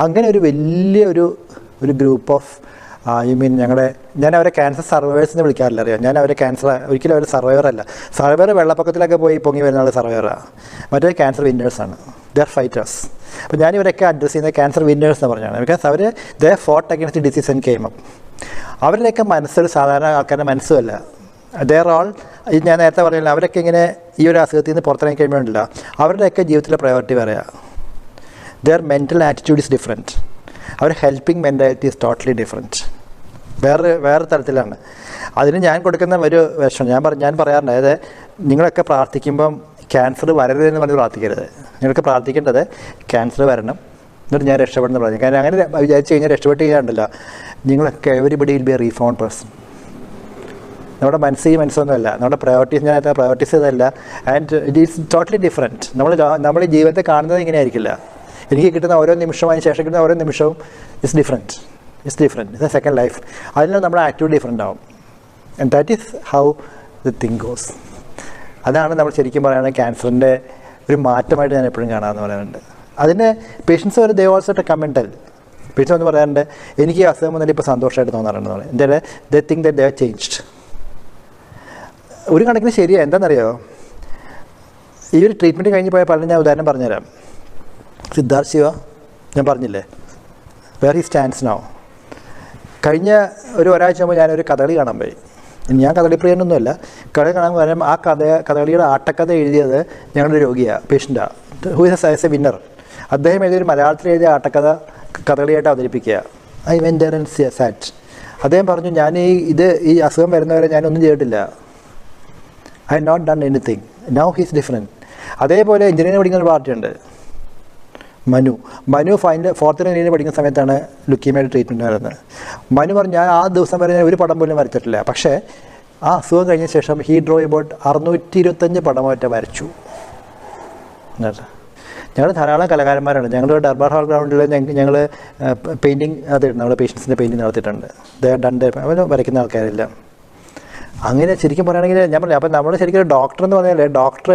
അങ്ങനെ ഒരു വലിയ ഒരു ഗ്രൂപ്പ് ഓഫ് ഞാൻ അവരെ ക്യാൻസർ സർവൈവേഴ്സ് എന്ന് വിളിക്കാറില്ല. അറിയാം, ഞാൻ അവരെ ഒരിക്കലും അവർ സർവൈവർ അല്ല. സർവൈവർ വെള്ളപ്പൊക്കത്തിലൊക്കെ പോയി പൊങ്ങി വരുന്ന ആൾ സർവൈവറാണ്. മറ്റേ ക്യാൻസർ വിന്നേഴ്സാണ്, ദേ ആർ ഫൈറ്റേഴ്സ്. അപ്പോൾ ഞാനിവരൊക്കെ അഡ്രസ്സ് ചെയ്യുന്നത് ക്യാൻസർ വിന്നേഴ്സ് എന്ന് പറഞ്ഞാണ്. ബിക്കോസ് അവർ they fought against the disease and came up. അവരുടെയൊക്കെ മനസ്സിൽ സാധാരണ ആൾക്കാരുടെ മനസ്സുമല്ല. ദേ ആർ ഓൾ, ഞാൻ നേരത്തെ പറഞ്ഞില്ല, അവരൊക്കെ ഇങ്ങനെ ഈ ഒരു അസുഖത്തിൽ നിന്ന് പുറത്തിറങ്ങി കഴിയുമ്പോഴില്ല, അവരുടെയൊക്കെ ജീവിതത്തിലെ പ്രയോറിറ്റി പറയാം. Their mental attitude is different. അവർ helping mentality is totally different. വേറെ തരത്തിലാണ്. അതിന് ഞാൻ കൊടുക്കുന്ന ഒരു വിഷമം ഞാൻ പറയാറുണ്ട്. അതായത് നിങ്ങളൊക്കെ പ്രാർത്ഥിക്കുമ്പം ക്യാൻസർ വരരുതെന്ന് പറഞ്ഞ് പ്രാർത്ഥിക്കരുത്. നിങ്ങൾക്ക് പ്രാർത്ഥിക്കേണ്ടത് ക്യാൻസർ വരണം, എന്നിട്ട് ഞാൻ രക്ഷപ്പെടുന്ന പ്രാർത്ഥിക്കും. കാരണം അങ്ങനെ വിചാരിച്ചു കഴിഞ്ഞാൽ രക്ഷപ്പെട്ട് ചെയ്യാണ്ടല്ലോ, നിങ്ങളൊക്കെ everybody will be a refound person. നമ്മുടെ മനസ്സൊന്നുമല്ല, നമ്മുടെ പ്രയോറിറ്റീസ് ഇതല്ല. And it is totally different. നമ്മൾ ഈ ജീവിതത്തെ കാണുന്നത് ഇങ്ങനെ ആയിരിക്കില്ല. എനിക്ക് കിട്ടുന്ന ഓരോ നിമിഷവും അതിന് ശേഷം കിട്ടുന്ന ഓരോ നിമിഷവും it's different. It's A second life. അതിന് നമ്മുടെ ആക്ടിവിറ്റി ഡിഫറെൻ്റ് ആവും. And that is how the thing goes. അതാണ് നമ്മൾ ശരിക്കും പറയുന്നത് ക്യാൻസറിൻ്റെ ഒരു മാറ്റമായിട്ട് ഞാൻ എപ്പോഴും കാണാമെന്ന് പറയാറുണ്ട്. അതിന് പേഷ്യൻസ് വരെ they also to come and tell. Patients ഒന്ന് പറയാറുണ്ട്, എനിക്ക് ഈ അസുഖം വന്നിട്ട് ഇപ്പോൾ സന്തോഷമായിട്ട് തോന്നാറുണ്ടെന്ന് പറയും. എന്തായാലും they think that they are changed. ഒരു കണക്കിന് ശരിയാണ്. എന്താണെന്നറിയോ, ഈ ഒരു ട്രീറ്റ്മെൻറ്റ് കഴിഞ്ഞ് പോയ പലരും ഞാൻ ഉദാഹരണം പറഞ്ഞുതരാം. സിദ്ധാർത്ഥ് ശിവ ഞാൻ പറഞ്ഞില്ലേ, വേർ ഹി സ്റ്റാൻഡ്സ് നൗ. കഴിഞ്ഞ ഒരാഴ്ച മുമ്പ് ഞാനൊരു കഥകളി കാണാൻ പോയി. ഞാൻ കഥകളി പ്രിയനൊന്നുമല്ല. കഥ കാണാൻ പകരം ആ കഥകളിയുടെ ആട്ടക്കഥ എഴുതിയത് ഞങ്ങളുടെ രോഗിയാണ്, പേഷ്യൻ്റാണ്, ഹു ഇസ് എ വിന്നർ. അദ്ദേഹം എഴുതിയൊരു മലയാളത്തിൽ എഴുതിയ ആട്ടക്കഥ കഥകളിയായിട്ട് അവതരിപ്പിക്കുക. I went there and sat. അദ്ദേഹം പറഞ്ഞു, ഞാൻ ഈ അസുഖം വരുന്നവരെ ഞാനൊന്നും ചെയ്തിട്ടില്ല. I not done anything. Now he's different. അതേപോലെ എഞ്ചിനീയറിംഗ് പഠിക്കുന്ന ഒരു പാർട്ടിയുണ്ട്, മനു ഫോർത്ത് ഇയർ പഠിക്കുന്ന സമയത്താണ് ലുക്കീമിയയുടെ ട്രീറ്റ്മെൻറ്റ് വരുന്നത്. മനു പറഞ്ഞു, ഞാൻ ആ ദിവസം വരെ ഒരു പടം പോലും വരച്ചിട്ടില്ല. പക്ഷേ ആ അസുഖം കഴിഞ്ഞ ശേഷം ഹീ ഡ്രോ എബൌട്ട് 625 പടമായിട്ട് വരച്ചു. ഞങ്ങൾ ധാരാളം കലാകാരന്മാരാണ്. ഞങ്ങൾ ദർബാർ ഹാൾ ഗ്രൗണ്ടിൽ ഞങ്ങൾ പെയിൻറ്റിങ് നമ്മുടെ പേഷ്യൻസിൻ്റെ പെയിൻറ്റിങ് നടത്തിയിട്ടുണ്ട്. അവർ വരയ്ക്കുന്ന ആൾക്കാരെല്ലാം. അങ്ങനെ ശരിക്കും പറയുകയാണെങ്കിൽ ഞാൻ പറഞ്ഞു, അപ്പം നമ്മൾ ശരിക്കും ഒരു ഡോക്ടർ എന്ന് പറഞ്ഞാൽ ഡോക്ടർ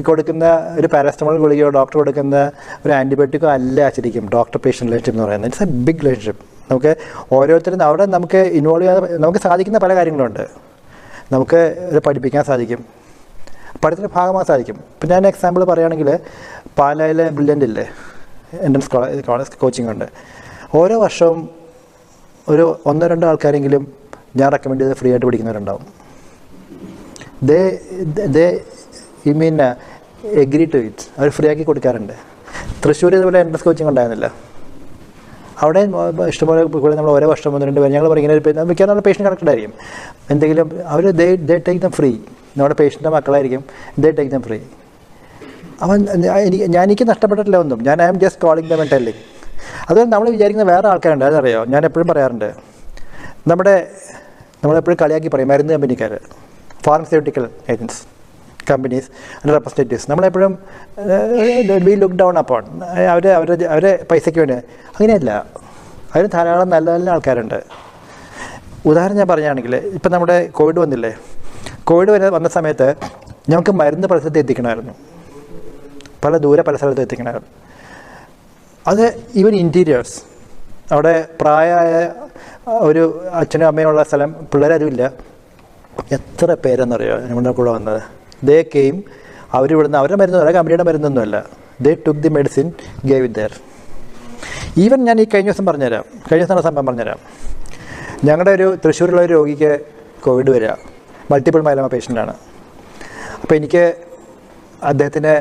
കൊടുക്കുന്ന ഒരു പാരസ്റ്റമോൾ ഗുളികയോ ഡോക്ടർ കൊടുക്കുന്ന ഒരു ആൻറ്റിബയോട്ടിക്കോ അല്ല ശരിക്കും ഡോക്ടർ പേഷ്യൻ്റ് റിലേഷൻഷിപ്പ് എന്ന് പറയുന്നത്. It's a big relationship. നമുക്ക് ഓരോരുത്തരും അവിടെ നമുക്ക് ഇൻവോൾവ് ചെയ്യാൻ നമുക്ക് സാധിക്കുന്ന പല കാര്യങ്ങളുണ്ട്. നമുക്ക് പഠിപ്പിക്കാൻ സാധിക്കും, പഠനത്തിൻ്റെ ഭാഗമാകാൻ സാധിക്കും. ഇപ്പം ഞാൻ എക്സാമ്പിൾ പറയുകയാണെങ്കിൽ പാലായിലെ ബ്രില്യൻ്റ് ഇല്ലേ, എൻട്രൻസ് കോളേജ് കോച്ചിങ് ഉണ്ട്. ഓരോ വർഷവും ഒരു 1-2 ആൾക്കാരെങ്കിലും ഞാൻ റെക്കമെൻഡ് ചെയ്ത് ഫ്രീ ആയിട്ട് പഠിക്കുന്നവരുണ്ടാവും. I mean agree to it. അവർ ഫ്രീ ആക്കി കൊടുക്കാറുണ്ട്. തൃശ്ശൂർ ഇതുപോലെ എൻട്രൻസ് കോച്ചിങ് ഉണ്ടായിരുന്നില്ല. അവിടെ ഇഷ്ടംപോലെ കൂടെ നമ്മൾ ഓരോ വർഷം 1-2 പേര് ഞങ്ങൾ പറയുന്നത് മിക്കവാറും നമ്മുടെ പേഷ്യൻ്റ് കണക്റ്റഡ് ആയിരിക്കും. എന്തെങ്കിലും അവർ ദേ ടേക്ക് ദം ഫ്രീ. നമ്മുടെ പേഷ്യൻ്റെ മക്കളായിരിക്കും, ദേ ടേക്ക് ദം ഫ്രീ. എനിക്ക് നഷ്ടപ്പെട്ടിട്ടില്ല ഒന്നും. ഞാൻ I am just calling them and telling. അതുകൊണ്ട് നമ്മൾ വിചാരിക്കുന്ന വേറെ ആൾക്കാരുണ്ട്, അതറിയോ, ഞാൻ എപ്പോഴും പറയാറുണ്ട്, നമ്മളെപ്പോഴും കളിയാക്കി പറയും മരുന്ന് കമ്പനിക്കാർ, pharmaceutical agents companies and representatives. നമ്മളെപ്പോഴും വി ലുക്ക് ഡൗൺ അപ്പോൺ. അവരെ പൈസയ്ക്ക് വേണ്ടി. അങ്ങനെയല്ല, അതിന് ധാരാളം നല്ല നല്ല ആൾക്കാരുണ്ട്. ഉദാഹരണം ഞാൻ പറയുകയാണെങ്കിൽ, ഇപ്പം നമ്മുടെ കോവിഡ് വന്നില്ലേ, കോവിഡ് വന്ന സമയത്ത് ഞങ്ങൾക്ക് മരുന്ന് പല സ്ഥലത്ത് എത്തിക്കണമായിരുന്നു, പല സ്ഥലത്ത് എത്തിക്കണമായിരുന്നു. അത് ഈവൻ ഇൻറ്റീരിയേഴ്സ്, അവിടെ പ്രായമായ ഒരു അച്ഛനും അമ്മയുള്ള സ്ഥലം, പിള്ളേരാരുമില്ല. എത്ര പേരെന്നറിയോ നമ്മുടെ കൂടെ വന്നത്. ദേ കെയിം, അവരിവിടുന്ന് അവരുടെ മരുന്ന് കമ്പനിയുടെ മരുന്നൊന്നുമല്ല. They took the medicine, gave it there. Even ഞാൻ ഈ കഴിഞ്ഞ ദിവസം സംഭവം പറഞ്ഞുതരാം. ഞങ്ങളുടെ ഒരു തൃശ്ശൂരിലുള്ള ഒരു രോഗിക്ക് കോവിഡ് വരിക, മൾട്ടിപ്പിൾ മൈലോമ പേഷ്യൻ്റാണ്. അപ്പോൾ എനിക്ക് അദ്ദേഹത്തിന്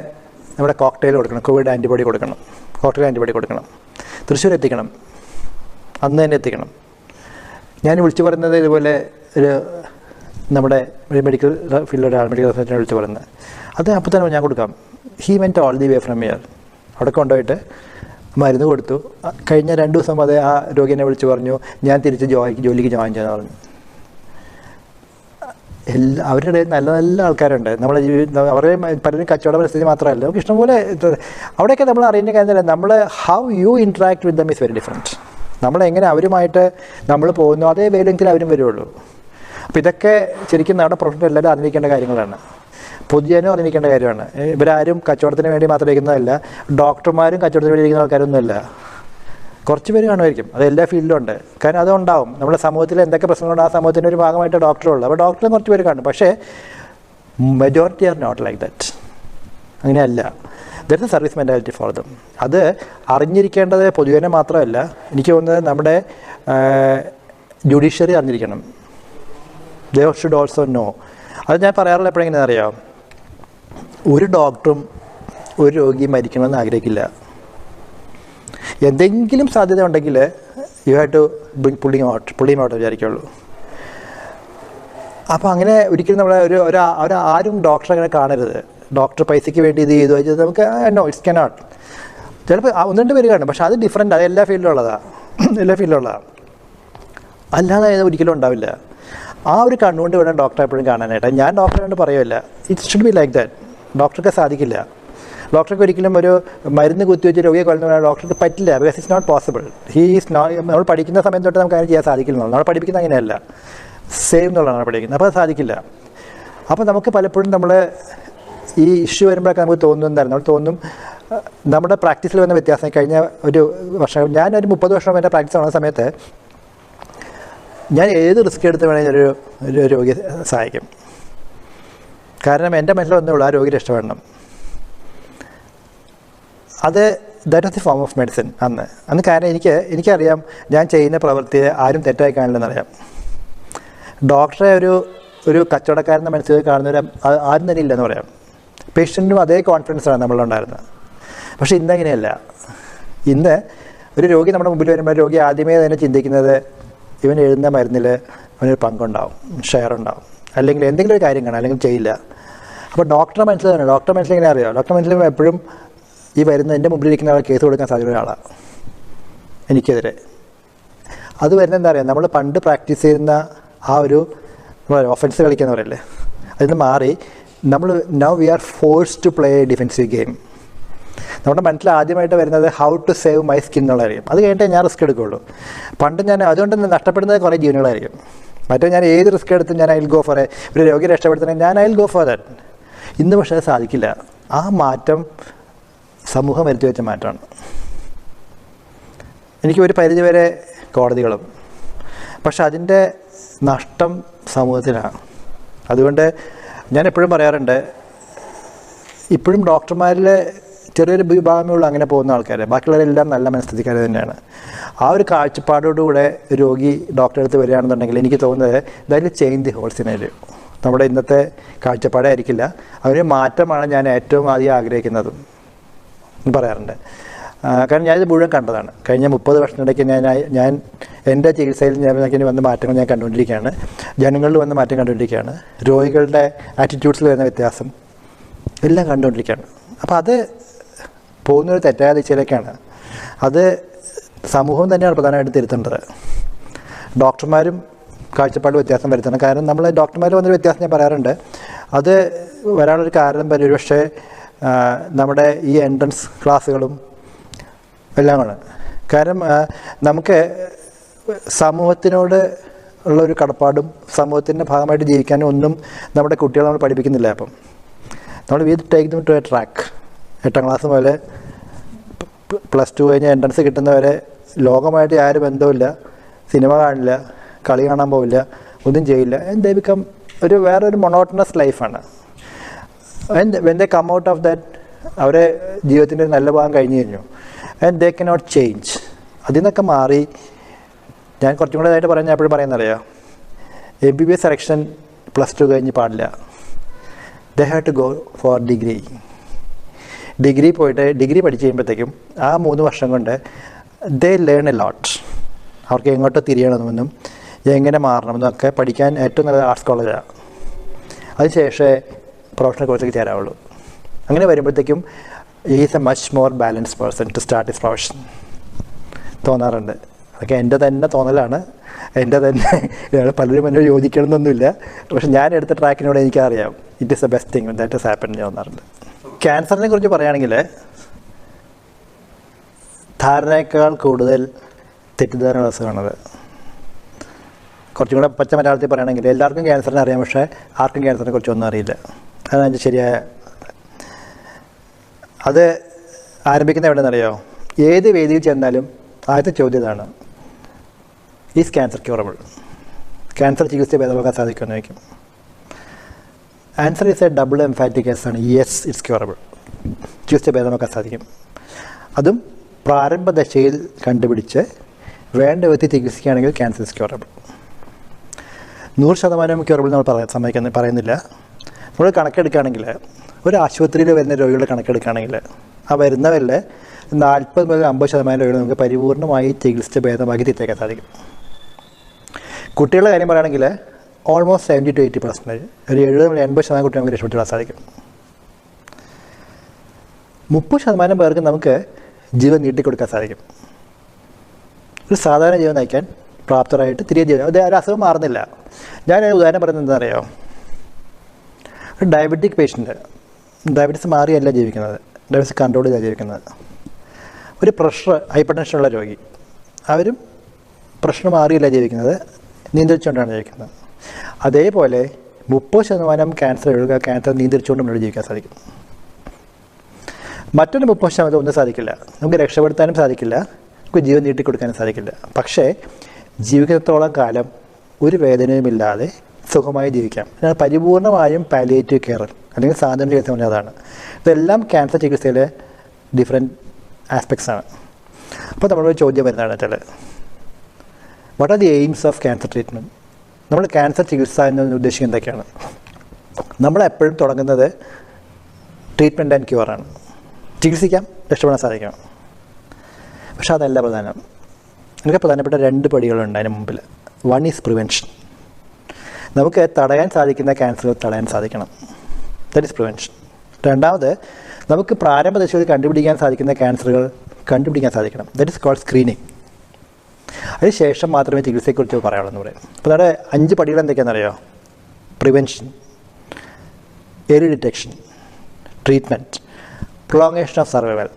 നമ്മുടെ കോക്ടെയിൽ കൊടുക്കണം, കോവിഡ് ആൻറ്റിബോഡി കൊടുക്കണം, കോക്ടെയിൽ ആൻറ്റിബോഡി കൊടുക്കണം, തൃശ്ശൂർ എത്തിക്കണം, അന്ന് തന്നെ എത്തിക്കണം. ഞാൻ വിളിച്ചു പറയുന്നത് ഇതുപോലെ ഒരു നമ്മുടെ മെഡിക്കൽ ഫീൽഡിൽ ഒരാൾ മെഡിക്കൽ റിസർച്ചിനെ വിളിച്ചു പറയുന്നത്, അത് അപ്പോൾ തന്നെ ഞാൻ കൊടുക്കാം. He went all the way from here. അവിടെ കൊണ്ടുപോയിട്ട് മരുന്ന് കൊടുത്തു. കഴിഞ്ഞ 2 ദിവസം അത് ആ രോഗിനെ വിളിച്ച് പറഞ്ഞു, ഞാൻ തിരിച്ച് ജോലിക്ക് ജോയിൻ ചെയ്യാൻ പറഞ്ഞു. അവരുടെ നല്ല നല്ല ആൾക്കാരുണ്ട്. അവരുടെ പലരും കച്ചവട പരിസ്ഥിതി മാത്രമല്ല, നമുക്ക് ഇഷ്ടംപോലെ. അവിടെയൊക്കെ നമ്മൾ അറിയേണ്ട കാര്യം നമ്മൾ how you interact with dum is very different. നമ്മളെങ്ങനെ അവരുമായിട്ട് നമ്മൾ പോകുന്നു, അതേ വേലെങ്കിലും അവരും വരുള്ളൂ. അപ്പോൾ ഇതൊക്കെ ശരിക്കും നമ്മുടെ പ്രൊഫഷണൽ എല്ലാവരും അറിഞ്ഞിരിക്കേണ്ട കാര്യങ്ങളാണ്, പൊതുജനം അറിഞ്ഞിരിക്കേണ്ട കാര്യമാണ്. ഇവരാരും കച്ചവടത്തിന് വേണ്ടി മാത്രം ഇരിക്കുന്നതല്ല, ഡോക്ടർമാരും കച്ചവടത്തിന് വേണ്ടി ഇരിക്കുന്ന ആൾക്കാരൊന്നുമല്ല. കുറച്ച് പേര് കാണുമായിരിക്കും, അത് എല്ലാ ഫീൽഡിലും ഉണ്ട്. കാരണം അതുണ്ടാവും, നമ്മുടെ സമൂഹത്തിൽ എന്തൊക്കെ പ്രശ്നങ്ങളുണ്ട് ആ സമൂഹത്തിൻ്റെ ഒരു ഭാഗമായിട്ട് ഡോക്ടറുള്ളൂ. അപ്പോൾ ഡോക്ടറും കുറച്ച് പേര് കാണും. പക്ഷേ majority are not like that. അങ്ങനെയല്ല. There is a service mentality for them. അത് അറിഞ്ഞിരിക്കേണ്ടത് പൊതുജനം മാത്രമല്ല, എനിക്ക് തോന്നുന്നത് നമ്മുടെ ജുഡീഷ്യറി അറിഞ്ഞിരിക്കണം. They should also know. അത് ഞാൻ പറയാറുള്ള എപ്പോഴെങ്ങനെ അറിയാം, ഒരു ഡോക്ടറും ഒരു രോഗിയും മരിക്കണമെന്ന് ആഗ്രഹിക്കില്ല. എന്തെങ്കിലും സാധ്യത ഉണ്ടെങ്കിൽ you have to pulling out വിചാരിക്കുള്ളൂ. അപ്പോൾ അങ്ങനെ ഒരിക്കലും നമ്മളെ ആരും ഡോക്ടറെ അങ്ങനെ കാണരുത്. ഡോക്ടർ പൈസയ്ക്ക് വേണ്ടി ഇത് ചെയ്തു നമുക്ക് നോ, ഇറ്റ്സ് കനോട്ട്. ചിലപ്പോൾ 1-2 പേര് കാണും, പക്ഷെ അത് ഡിഫറെൻ്റ്, അത് എല്ലാ ഫീൽഡിലും ഉള്ളതാണ്. അല്ലാതെ ഒരിക്കലും ഉണ്ടാവില്ല. ആ ഒരു കണ്ണുകൊണ്ട് വേണം ഡോക്ടറെ എപ്പോഴും കാണാനായിട്ട്. ഞാൻ ഡോക്ടറെ കൊണ്ട് പറയുമല്ല, it should be like that. ഡോക്ടർക്ക് സാധിക്കില്ല. ഡോക്ടർക്ക് ഒരിക്കലും ഒരു മരുന്ന് കുത്തിവെച്ച് രോഗിയെ കൊല്ലുന്ന ഡോക്ടർക്ക് പറ്റില്ല. Because it's not possible. നമ്മൾ പഠിക്കുന്ന സമയം തൊട്ട് നമുക്ക് അങ്ങനെ ചെയ്യാൻ സാധിക്കില്ല. നമ്മൾ പഠിപ്പിക്കുന്നത് അങ്ങനെയല്ല, സേവ് എന്നുള്ളതാണ് പഠിക്കുന്നത്. അപ്പോൾ അത് സാധിക്കില്ല. അപ്പോൾ നമുക്ക് പലപ്പോഴും നമ്മൾ ഈ ഇഷ്യൂ വരുമ്പോഴൊക്കെ നമുക്ക് തോന്നുന്നുണ്ടായിരുന്നു, നമ്മൾ തോന്നും നമ്മുടെ പ്രാക്ടീസിൽ വന്ന വ്യത്യാസം കഴിഞ്ഞ ഒരു വർഷം, ഞാനൊരു 30 വർഷം എൻ്റെ പ്രാക്ടീസ് ആവുന്ന സമയത്ത് ഞാൻ ഏത് റിസ്ക് എടുത്ത് വേണമെങ്കിൽ ഒരു രോഗിയെ സഹായിക്കും. കാരണം എൻ്റെ മനസ്സിൽ വന്നേ ഉള്ളൂ, ആ രോഗി രക്ഷപ്പെടണം. അത് that was the form of medicine അന്ന്. കാരണം എനിക്കറിയാം ഞാൻ ചെയ്യുന്ന പ്രവൃത്തിയെ ആരും തെറ്റായി കാണില്ലെന്നറിയാം. ഡോക്ടറെ ഒരു കച്ചവടക്കാരൻ്റെ മനസ്സിൽ കാണുന്നവർ ആരും തന്നെ ഇല്ലെന്ന് പറയാം. പേഷ്യൻറ്റിനും അതേ കോൺഫിഡൻസാണ് നമ്മളുണ്ടായിരുന്നത്. പക്ഷേ ഇന്നങ്ങനെയല്ല. ഇന്ന് ഒരു രോഗി നമ്മുടെ മുമ്പിൽ വരുമ്പോൾ രോഗി ആദ്യമേ തന്നെ ചിന്തിക്കുന്നത് ഇവൻ എഴുതുന്ന മരുന്നിൽ അവനൊരു പങ്കുണ്ടാവും, ഷെയർ ഉണ്ടാവും, അല്ലെങ്കിൽ എന്തെങ്കിലും ഒരു കാര്യം കാണാം, അല്ലെങ്കിൽ ചെയ്യില്ല. അപ്പോൾ ഡോക്ടറെ മനസ്സിലാണ്. ഡോക്ടറെ മനസ്സിലെങ്ങനെ അറിയാം? ഡോക്ടറെ മനസ്സിൽ എപ്പോഴും ഈ വരുന്ന എൻ്റെ മുമ്പിലിരിക്കുന്ന ആളെ കേസ് കൊടുക്കാൻ സാധ്യത ഒരാളാണ് എനിക്കെതിരെ. അത് വരുന്നത് എന്താ അറിയാം? നമ്മൾ പണ്ട് പ്രാക്ടീസ് ചെയ്യുന്ന ആ ഒരു ഒഫൻസ് കളിക്കുന്നവരല്ലേ, അതിൽ നിന്ന് മാറി നമ്മൾ now we are forced to play defensive game. നമ്മുടെ മനസ്സിൽ ആദ്യമായിട്ട് വരുന്നത് how to save my skin എന്നുള്ളതായിരിക്കും. അത് കഴിഞ്ഞിട്ടേ ഞാൻ റിസ്ക് എടുക്കുകയുള്ളൂ. പണ്ട് ഞാൻ അതുകൊണ്ട് നഷ്ടപ്പെടുന്നത് കുറേ ജീവനുകളായിരിക്കും. മറ്റേ ഞാൻ ഏത് റിസ്ക് എടുത്തും ഞാൻ ഐ വിൽ ഗോ ഫോർ ഒരു രോഗിയെ രക്ഷപ്പെടുത്തണമെങ്കിൽ ഞാൻ I will go for that. ഇന്ന് പക്ഷേ അത് സാധിക്കില്ല. ആ മാറ്റം സമൂഹം വരുത്തി വെച്ച മാറ്റമാണ്. എനിക്ക് ഒരു പരിധിവരെ കോടതികളും, പക്ഷെ അതിൻ്റെ നഷ്ടം സമൂഹത്തിനാണ്. അതുകൊണ്ട് ഞാൻ എപ്പോഴും പറയാറുണ്ട്, ഇപ്പോഴും ഡോക്ടർമാരിൽ ചെറിയൊരു വിഭാഗമേ ഉള്ളൂ അങ്ങനെ പോകുന്ന ആൾക്കാർ. ബാക്കിയുള്ളവരെല്ലാം നല്ല മനസ്ഥിതിക്കാർ തന്നെയാണ്. ആ ഒരു കാഴ്ചപ്പാടോടുകൂടെ രോഗി ഡോക്ടറെ അടുത്ത് വരികയാണെന്നുണ്ടെങ്കിൽ എനിക്ക് തോന്നുന്നത് that change the whole scenario. നമ്മുടെ ഇന്നത്തെ കാഴ്ചപ്പാടേ ആയിരിക്കില്ല. ഒരു മാറ്റമാണ് ഞാൻ ഏറ്റവും ആദ്യം ആഗ്രഹിക്കുന്നതും പറയാറുണ്ട്. കാരണം ഞാനിത് മുഴുവൻ കണ്ടതാണ്. കഴിഞ്ഞ 30 വർഷത്തിനിടയ്ക്ക് ഞാൻ എൻ്റെ ചികിത്സയിൽ ഞാൻ വന്ന മാറ്റങ്ങൾ ഞാൻ കണ്ടുകൊണ്ടിരിക്കുകയാണ്. ജനങ്ങളിൽ വന്ന മാറ്റം കണ്ടുകൊണ്ടിരിക്കുകയാണ്. രോഗികളുടെ ആറ്റിറ്റ്യൂഡ്സിൽ വരുന്ന വ്യത്യാസം എല്ലാം കണ്ടുകൊണ്ടിരിക്കുകയാണ്. അപ്പോൾ അത് പോകുന്നൊരു തെറ്റായ ദിശയിലേക്കാണ്. അത് സമൂഹം തന്നെയാണ് പ്രധാനമായിട്ട് തിരുത്തേണ്ടത്. ഡോക്ടർമാരും കാഴ്ചപ്പാട് വ്യത്യാസം വരുത്തണം. കാരണം നമ്മൾ ഡോക്ടർമാർ വന്നൊരു വ്യത്യാസം ഞാൻ പറയാറുണ്ട്. അത് വരാനൊരു കാരണം ഒരുപക്ഷെ നമ്മുടെ ഈ എൻട്രൻസ് ക്ലാസ്സുകളും എല്ലാമാണ്. കാരണം നമുക്ക് സമൂഹത്തിനോട് ഉള്ളൊരു കടപ്പാടും സമൂഹത്തിൻ്റെ ഭാഗമായിട്ട് ജീവിക്കാനും ഒന്നും നമ്മുടെ കുട്ടികളെ നമ്മൾ പഠിപ്പിക്കുന്നില്ല. അപ്പം നമ്മൾ we take them to a track. 8ാം ക്ലാസ് മുതൽ +2 കഴിഞ്ഞ് എൻട്രൻസ് കിട്ടുന്നവരെ ലോകമായിട്ട് യാതൊരു ബന്ധവുമില്ല, സിനിമ കാണില്ല, കളി കാണാൻ പോവില്ല, ഒന്നും ചെയ്യില്ല. ആൻഡ് ദേ ബിക്കം വേറൊരു മൊണോട്ടണസ് ലൈഫാണ്. And when they come out of that, അവരെ ജീവിതത്തിൻ്റെ ഒരു നല്ല ഭാഗം കഴിഞ്ഞു കഴിഞ്ഞു. And they cannot change. അതിൽ നിന്നൊക്കെ മാറി ഞാൻ കുറച്ചും കൂടെ ഇതായിട്ട് പറയാൻ എപ്പോഴും പറയുന്നറിയാം, MBBS സെലക്ഷൻ +2 കഴിഞ്ഞ് പാടില്ല. They have to go for degree പോയിട്ട് ഡിഗ്രി പഠിച്ച് കഴിയുമ്പോഴത്തേക്കും ആ 3 വർഷം കൊണ്ട് ദേ ലേൺ എ ലോട്ട്. അവർക്ക് എങ്ങോട്ട് തിരിയണമെന്നും എങ്ങനെ മാറണമെന്നൊക്കെ പഠിക്കാൻ ഏറ്റവും നല്ല ആർട്സ് കോളേജാണ്. അതിനുശേഷമേ പ്രൊഫഷണൽ കോഴ്സിലേക്ക് ചേരാവുള്ളൂ. അങ്ങനെ വരുമ്പോഴത്തേക്കും is a much more balance person to start his profession തോന്നാറുണ്ട്. അതൊക്കെ എൻ്റെ തന്നെ തോന്നലാണ്, എൻ്റെ തന്നെ പലരും എന്നോട് യോജിക്കണമെന്നൊന്നുമില്ല. പക്ഷെ ഞാൻ എടുത്ത ട്രാക്കിനോട് എനിക്കറിയാം it is the best thing that has happened തോന്നാറുണ്ട്. ക്യാൻസറിനെ കുറിച്ച് പറയുകയാണെങ്കിൽ ധാരണയേക്കാൾ കൂടുതൽ തെറ്റിദ്ധാരണ അസുഖമാണത്. കുറച്ചും കൂടെ പച്ച മലയാളത്തിൽ പറയുകയാണെങ്കിൽ എല്ലാവർക്കും ക്യാൻസറിനെ അറിയാം, പക്ഷേ ആർക്കും ക്യാൻസറിനെ കുറിച്ചൊന്നും അറിയില്ല. അതാണ് അതിൻ്റെ ശരിയായ. അത് ആരംഭിക്കുന്ന എവിടെയെന്നറിയോ? ഏത് വേദിയിൽ ചെന്നാലും ആദ്യത്തെ ചോദ്യം ഇതാണ്, ഈസ് ക്യാൻസർ ക്യൂറബിൾ? ക്യാൻസർ ചികിത്സ ഭേദമാക്കാൻ സാധിക്കുമെന്ന് ചോദിക്കും. Answer is a double emphatic yes ആണ്. Yes, it's curable. ചികിത്സ ഭേദമാക്കാൻ സാധിക്കും. അതും പ്രാരംഭ ദശയിൽ കണ്ടുപിടിച്ച് വേണ്ട വിധത്തിൽ ചികിത്സിക്കുകയാണെങ്കിൽ ക്യാൻസർ ഇസ് ക്യൂറബിൾ. 100% ക്യൂറബിൾ നമ്മൾ പറയുന്നില്ല. നമ്മൾ കണക്കെടുക്കുകയാണെങ്കിൽ ഒരു ആശുപത്രിയിൽ വരുന്ന രോഗികളുടെ കണക്കെടുക്കുകയാണെങ്കിൽ ആ വരുന്നവരിൽ 40 മുതൽ 50% രോഗികൾ നമുക്ക് പരിപൂർണമായി ചികിത്സിച്ച് ഭേദമാക്കി തിരിച്ചേക്കാൻ സാധിക്കും. കുട്ടികളുടെ കാര്യം പറയുകയാണെങ്കിൽ ഓൾമോസ്റ്റ് 70 to 80%, ഒരു 70 മുതൽ 80% കുട്ടികൾ നമുക്ക് രക്ഷപ്പെടാൻ സാധിക്കും. 30% പേർക്ക് നമുക്ക് ജീവൻ നീട്ടിക്കൊടുക്കാൻ സാധിക്കും. ഒരു സാധാരണ ജീവൻ നയിക്കാൻ പ്രാപ്തരായിട്ട് തിരികെ ജീവൻ, അത് ഒരു അസുഖം മാറുന്നില്ല. ഞാൻ ഉദാഹരണം പറയുന്നത് എന്താ അറിയോ? ഒരു ഡയബറ്റിക് പേഷ്യൻ്റ് ഡയബറ്റീസ് മാറിയല്ല ജീവിക്കുന്നത്, ഡയബറ്റീസ് കൺട്രോൾ ചെയ്താണ് ജീവിക്കുന്നത്. ഒരു ഹൈപ്പർ ടെൻഷനുള്ള രോഗി, അവരും പ്രഷർ മാറിയല്ല ജീവിക്കുന്നത്, നിയന്ത്രിച്ചുകൊണ്ടാണ് ജീവിക്കുന്നത്. അതേപോലെ 30% ക്യാൻസർ നിയന്ത്രിച്ചുകൊണ്ട് മുന്നോട്ട് ജീവിക്കാൻ സാധിക്കും. മറ്റൊരു 30% ഒന്നും സാധിക്കില്ല. നമുക്ക് രക്ഷപ്പെടുത്താനും സാധിക്കില്ല, നമുക്ക് ജീവൻ നീട്ടിക്കൊടുക്കാനും സാധിക്കില്ല. പക്ഷേ ജീവിതത്തോളം കാലം ഒരു വേദനയുമില്ലാതെ സുഖമായി ജീവിക്കാം. എന്നാൽ പരിപൂർണമായും പാലിയേറ്റീവ് കെയർ അല്ലെങ്കിൽ സാന്ത്വന ചികിത്സ പറഞ്ഞാൽ അതാണ്. ഇതെല്ലാം ക്യാൻസർ ചികിത്സയിലെ ഡിഫറെൻറ്റ് ആസ്പെക്ട്സ് ആണ്. അപ്പോൾ നമ്മളൊരു ചോദ്യം വരുന്നതാണ് വെച്ചാൽ, what are the aims of cancer treatment? നമ്മൾ ക്യാൻസർ ചികിത്സ എന്ന് ഉദ്ദേശിക്കുന്നത് എന്തൊക്കെയാണ്? നമ്മളെപ്പോഴും തുടങ്ങുന്നത് ട്രീറ്റ്മെൻറ്റ് ആൻഡ് ക്യൂറാണ്. ചികിത്സിക്കാം, രക്ഷപ്പെടാൻ സാധിക്കാം. പക്ഷെ അതല്ല പ്രധാനം. എനിക്ക് പ്രധാനപ്പെട്ട 2 പടികളുണ്ട് അതിന് മുമ്പിൽ. One is prevention. നമുക്ക് തടയാൻ സാധിക്കുന്ന ക്യാൻസറുകൾ തടയാൻ സാധിക്കണം. That is prevention. രണ്ടാമത്, നമുക്ക് പ്രാരംഭ ദശയിൽ കണ്ടുപിടിക്കാൻ സാധിക്കുന്ന ക്യാൻസറുകൾ കണ്ടുപിടിക്കാൻ സാധിക്കണം. That is called screening. അതിനുശേഷം മാത്രമേ ചികിത്സയെക്കുറിച്ച് പറയുള്ളൂ എന്ന് പറയും. അപ്പോൾ നമ്മുടെ 5 പടികൾ എന്തൊക്കെയാണെന്നറിയോ? Prevention, early detection, treatment, prolongation of survival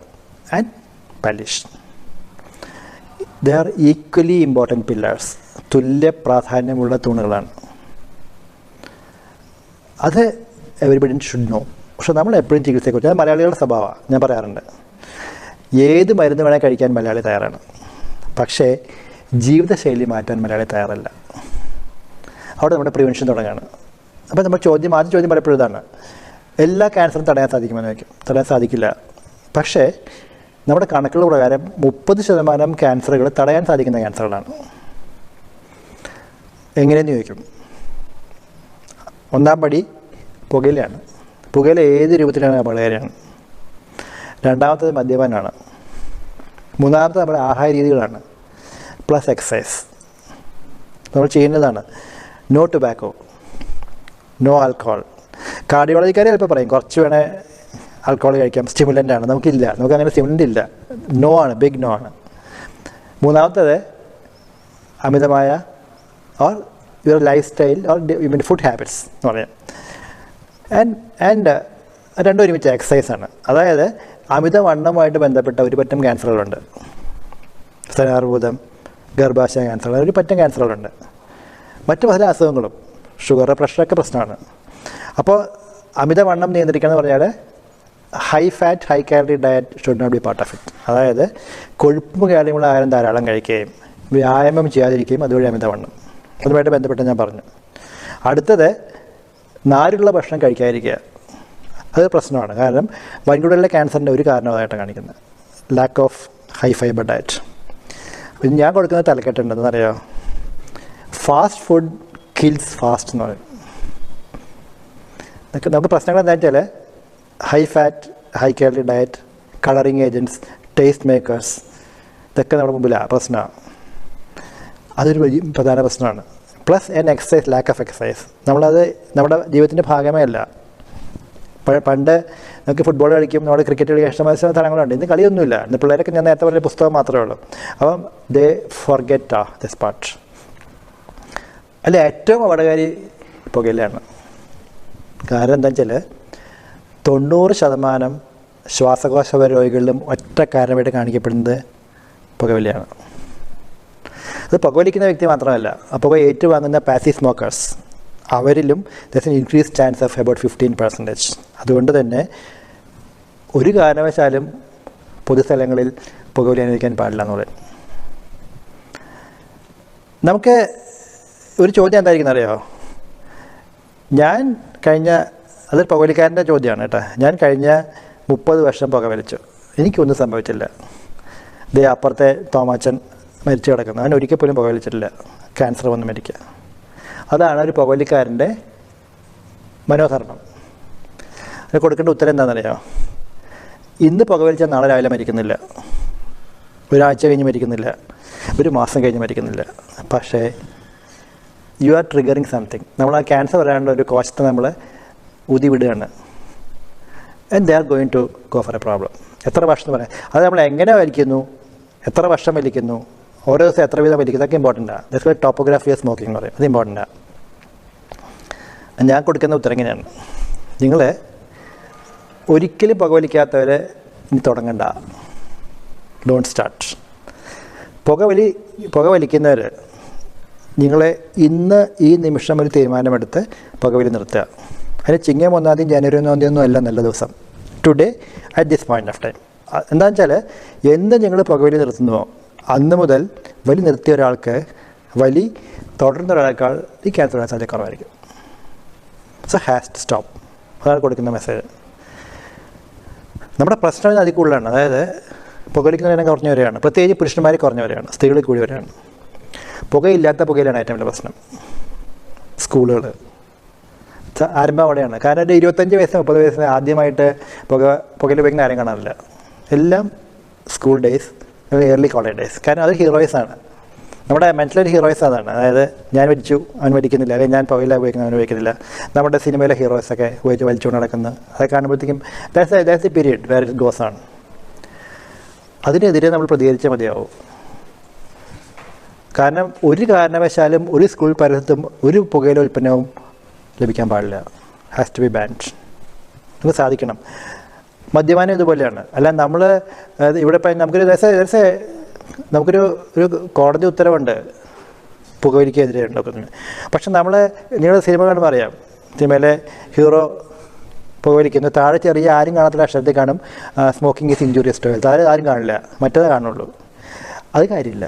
and palliation. They are equally important pillars. തുല്യ പ്രാധാന്യമുള്ള തൂണുകളാണ്. അത് എവരിബഡി ഷുഡ് നോ. പക്ഷെ നമ്മൾ എപ്പോഴും ചികിത്സയെക്കുറിച്ച്, അത് മലയാളികളുടെ സ്വഭാവമാണ്. ഞാൻ പറയാറുണ്ട്, ഏത് മരുന്ന് വേണേൽ കഴിക്കാൻ മലയാളി തയ്യാറാണ്. പക്ഷേ ജീവിതശൈലി മാറ്റാൻ മലയാളി തയ്യാറല്ല. അവിടെ നമ്മുടെ പ്രിവെൻഷൻ തുടങ്ങുകയാണ്. അപ്പോൾ നമ്മൾ ആദ്യ ചോദ്യം പലപ്പോഴും ഇതാണ്, എല്ലാ ക്യാൻസറും തടയാൻ സാധിക്കുമെന്ന് വയ്ക്കും. തടയാൻ സാധിക്കില്ല. പക്ഷേ നമ്മുടെ കണക്കുകൾ പ്രകാരം 30% ക്യാൻസറുകൾ തടയാൻ സാധിക്കുന്ന ക്യാൻസറുകളാണ്. എങ്ങനെയെന്ന് ചോദിക്കും. 1-ാം പടി പുകയിലയാണ്. പുകയില ഏത് രൂപത്തിലാണ് അപകടകാരിയാണ്. 2-ാമത്തത് മദ്യപാനമാണ്. 3-ാമത്തത് നമ്മുടെ ആഹാര രീതികളാണ്. പ്ലസ് എക്സസൈസ് നമ്മൾ ചെയ്യുന്നതാണ്. No tobacco, no alcohol. കാർഡിയോളജിക്കാരെ ചിലപ്പോൾ പറയും കുറച്ച് വേണേൽ ആൽക്കഹോൾ കഴിക്കാം, സ്റ്റിമുലൻ്റ് ആണ്. നമുക്കില്ല, നമുക്കങ്ങനെ സ്റ്റിമുലൻ്റ് ഇല്ല. നോ ആണ്, ബിഗ് നോ ആണ്. 3-ാമത്തത് അമിതമായ or your life style or food habits എന്ന് പറയാം. ആൻഡ് രണ്ടും ഒരുമിച്ച് എക്സസൈസാണ്. അതായത് അമിതവണ്ണവുമായിട്ട് ബന്ധപ്പെട്ട ഒരു പറ്റം ക്യാൻസറുകളുണ്ട്. സ്തനാർബുദം, ഗർഭാശയ ക്യാൻസർ, ഒരു പറ്റം ക്യാൻസറുകളുണ്ട്. മറ്റു പല അസുഖങ്ങളും, ഷുഗർ, പ്രഷറൊക്കെ പ്രശ്നമാണ്. അപ്പോൾ അമിതവണ്ണം നിയന്ത്രിക്കണം എന്ന് പറഞ്ഞാൽ high fat high calorie diet should not be part of it. അതായത് കൊഴുപ്പും കാലറിയുള്ള ആഹാരം ധാരാളം കഴിക്കുകയും വ്യായാമം ചെയ്യാതിരിക്കുകയും അതുവഴി അമിതവണ്ണം, അതുമായിട്ട് ബന്ധപ്പെട്ട് ഞാൻ പറഞ്ഞു. അടുത്തത് നാരുള്ള ഭക്ഷണം കഴിക്കാതിരിക്കുക. അത് പ്രശ്നമാണ്. കാരണം വൻകുടലിലെ ക്യാൻസറിൻ്റെ ഒരു കാരണമായിട്ടാണ് കാണിക്കുന്നത് lack of high fibre diet. പിന്നെ ഞാൻ കൊടുക്കുന്ന തലക്കെട്ടുണ്ടെന്ന് അറിയാമോ? ഫാസ്റ്റ് ഫുഡ് കിൽസ് ഫാസ്റ്റ് എന്ന് പറയും. നമുക്ക് പ്രശ്നങ്ങൾ എന്താ വെച്ചാൽ high fat high calorie diet, colouring agents, taste makers, ഇതൊക്കെ നമ്മുടെ മുമ്പിലാണ് പ്രശ്നമാണ്. അതൊരു വലിയ പ്രധാന പ്രശ്നമാണ്. Plus exercise, lack of exercise. നമ്മളത് നമ്മുടെ ജീവിതത്തിൻ്റെ ഭാഗമേ അല്ല. പണ്ട് നമുക്ക് ഫുട്ബോൾ കളിക്കും, നമ്മുടെ ക്രിക്കറ്റ് കളി, ഇഷ്ടമായ സ്ഥലങ്ങളുണ്ട്. ഇന്ന് കളിയൊന്നുമില്ല. ഇന്ന് പിള്ളേരൊക്കെ ഞാൻ നേരത്തെ പറഞ്ഞ പുസ്തകം മാത്രമേ ഉള്ളൂ. അപ്പം ദേ ഫോർഗെറ്റ് ദിസ് പാർട്ട്. അല്ല, ഏറ്റവും അപകടകാരി പുകയിലാണ്. കാരണം എന്താ വെച്ചാൽ 90% ശ്വാസകോശ രോഗികളിലും ഒറ്റ കാരണമായിട്ട് കാണിക്കപ്പെടുന്നത് പുകവലിയാണ്. അത് പുകവലിക്കുന്ന വ്യക്തി മാത്രമല്ല, ആ പുക ഏറ്റുവാങ്ങുന്ന പാസീവ് സ്മോക്കേഴ്സ്, അവരിലും there is increase chance of about 15%. അതുകൊണ്ട് തന്നെ ഒരു കാരണവശാലും പൊതുസ്ഥലങ്ങളിൽ പുകവലി അനുവദിക്കാൻ പാടില്ല എന്ന് പറയും. നമുക്ക് ഒരു ചോദ്യം എന്തായിരിക്കും അറിയോ? ഞാൻ അതൊരു പുകവലിക്കാരൻ്റെ ചോദ്യമാണ് കേട്ടോ. ഞാൻ കഴിഞ്ഞ 30 വർഷം പുകവലിച്ചു, എനിക്കൊന്നും സംഭവിച്ചില്ല. ദേ അപ്പുറത്തെ തോമാച്ചൻ മരിച്ചു കിടക്കുന്നത്, അവൻ ഒരിക്കൽ പോലും പുകവലിച്ചിട്ടില്ല, ക്യാൻസർ വന്ന് മരിക്കുക. അതാണ് ഒരു പുകവലിക്കാരൻ്റെ മനോധർമ്മം. അതിന് കൊടുക്കേണ്ട ഉത്തരം എന്താണെന്നറിയോ? ഇന്ന് പുകവലിച്ചാൽ നാളെ രാവിലെ മരിക്കുന്നില്ല, ഒരാഴ്ച കഴിഞ്ഞ് മരിക്കുന്നില്ല, ഒരു മാസം കഴിഞ്ഞ് മരിക്കുന്നില്ല. പക്ഷേ യു ആർ ട്രിഗറിങ് സംതിങ്. നമ്മൾ ആ ക്യാൻസർ വരാനുള്ള ഒരു കോശത്തെ നമ്മൾ ഊതി വിടുകയാണ്. And they are going to go for a problem. എത്ര വർഷം എന്ന് പറയാം, അത് നമ്മൾ എങ്ങനെ വലിക്കുന്നു, എത്ര വർഷം വലിക്കുന്നു, ഓരോ ദിവസം എത്ര വീതം വലിക്കും, ഇതൊക്കെ ഇമ്പോർട്ടൻ്റാണ്. That's why topography of smoking എന്ന് പറയും, അത് ഇമ്പോർട്ടൻ്റാണ്. ഞാൻ കൊടുക്കുന്ന ഉത്തരം ഇങ്ങനെയാണ്: നിങ്ങൾ ഒരിക്കലും പുകവലിക്കാത്തവരെ ഇനി തുടങ്ങണ്ട, ഡോണ്ട് സ്റ്റാർട്ട്. പുകവലിക്കുന്നവർ നിങ്ങൾ ഇന്ന് ഈ നിമിഷം ഒരു തീരുമാനമെടുത്ത് പുകവലി നിർത്തുക. അതിന് ചിങ്ങം 1 ജനുവരി 1 ഒന്നും അല്ല നല്ല ദിവസം. Today at this point of time. എന്താണെന്ന് വെച്ചാൽ എന്ത് നിങ്ങൾ പുകവലി നിർത്തുന്നുവോ അന്ന് മുതൽ വലി നിർത്തിയ ഒരാൾക്ക് വലി തുടർന്ന ഒരാൾക്കാൾ ഈ ക്യാൻസർ വരാൻ സാധ്യത കുറവായിരിക്കും. So has to stop. അതാണ് കൊടുക്കുന്ന മെസ്സേജ്. നമ്മുടെ പ്രശ്നം അതിൽ കൂടുതലാണ്. അതായത് പുകവലിക്കുന്നവരെ കുറഞ്ഞവരെയാണ്, പ്രത്യേകിച്ച് പുരുഷന്മാർ കുറഞ്ഞവരെയാണ്, സ്ത്രീകൾ കൂടിയവരാണ്. പുകയില്ലാത്ത പുകയിലാണ് ഏറ്റവും വലിയ പ്രശ്നം. സ്കൂളുകൾ ആരംഭം അവിടെയാണ്. കാരണം ഒരു 25 വയസ്സ് 30 വയസ്സിന് ആദ്യമായിട്ട് പുകയിൽ ഉപയോഗിക്കുന്ന ആരും കാണാറില്ല. എല്ലാം school days, early college days. കാരണം അത് ഹീറോയിസാണ്, നമ്മുടെ മെൻ്റൽ ഹീറോയിസ് അതാണ്. അതായത് ഞാൻ മരിച്ചു, അവൻ മരിക്കുന്നില്ല, അല്ലെങ്കിൽ ഞാൻ പുകയില ഉപയോഗിക്കുന്ന അവൻ ഉപയോഗിക്കുന്നില്ല. നമ്മുടെ സിനിമയിലെ ഹീറോയിസൊക്കെ ഉപയോഗിച്ച് വലിച്ചുകൊണ്ട് നടക്കുന്നത് അത് കാണുമ്പോഴത്തേക്കും that's the period where it goes ആണ്. അതിനെതിരെ നമ്മൾ പ്രതികരിച്ചാൽ മതിയാവും. കാരണം ഒരു കാരണവശാലും ഒരു സ്കൂൾ പരിസരത്തും ഒരു പുകയില ഉൽപ്പന്നവും ലഭിക്കാൻ പാടില്ല. Has to be banned. നമുക്ക് സാധിക്കണം. മദ്യപാനം ഇതുപോലെയാണ്. അല്ല നമ്മൾ ഇവിടെ ഇപ്പം നമുക്കൊരു കോടതി ഉത്തരവുണ്ട് പുകവലിക്കെതിരെ ഉണ്ടാക്കുന്നത്. പക്ഷെ നിങ്ങൾ സിനിമ കാണുമ്പോൾ അറിയാം, സിനിമയിലെ ഹീറോ പുകവലിക്കുന്നു, താഴെ ചെറിയ ആരും കാണാത്ത അക്ഷരത്തിൽ കാണും smoking is injurious to health. താഴെ ആരും കാണില്ല, മറ്റേതേ കാണുള്ളൂ. അത് കാര്യമില്ല.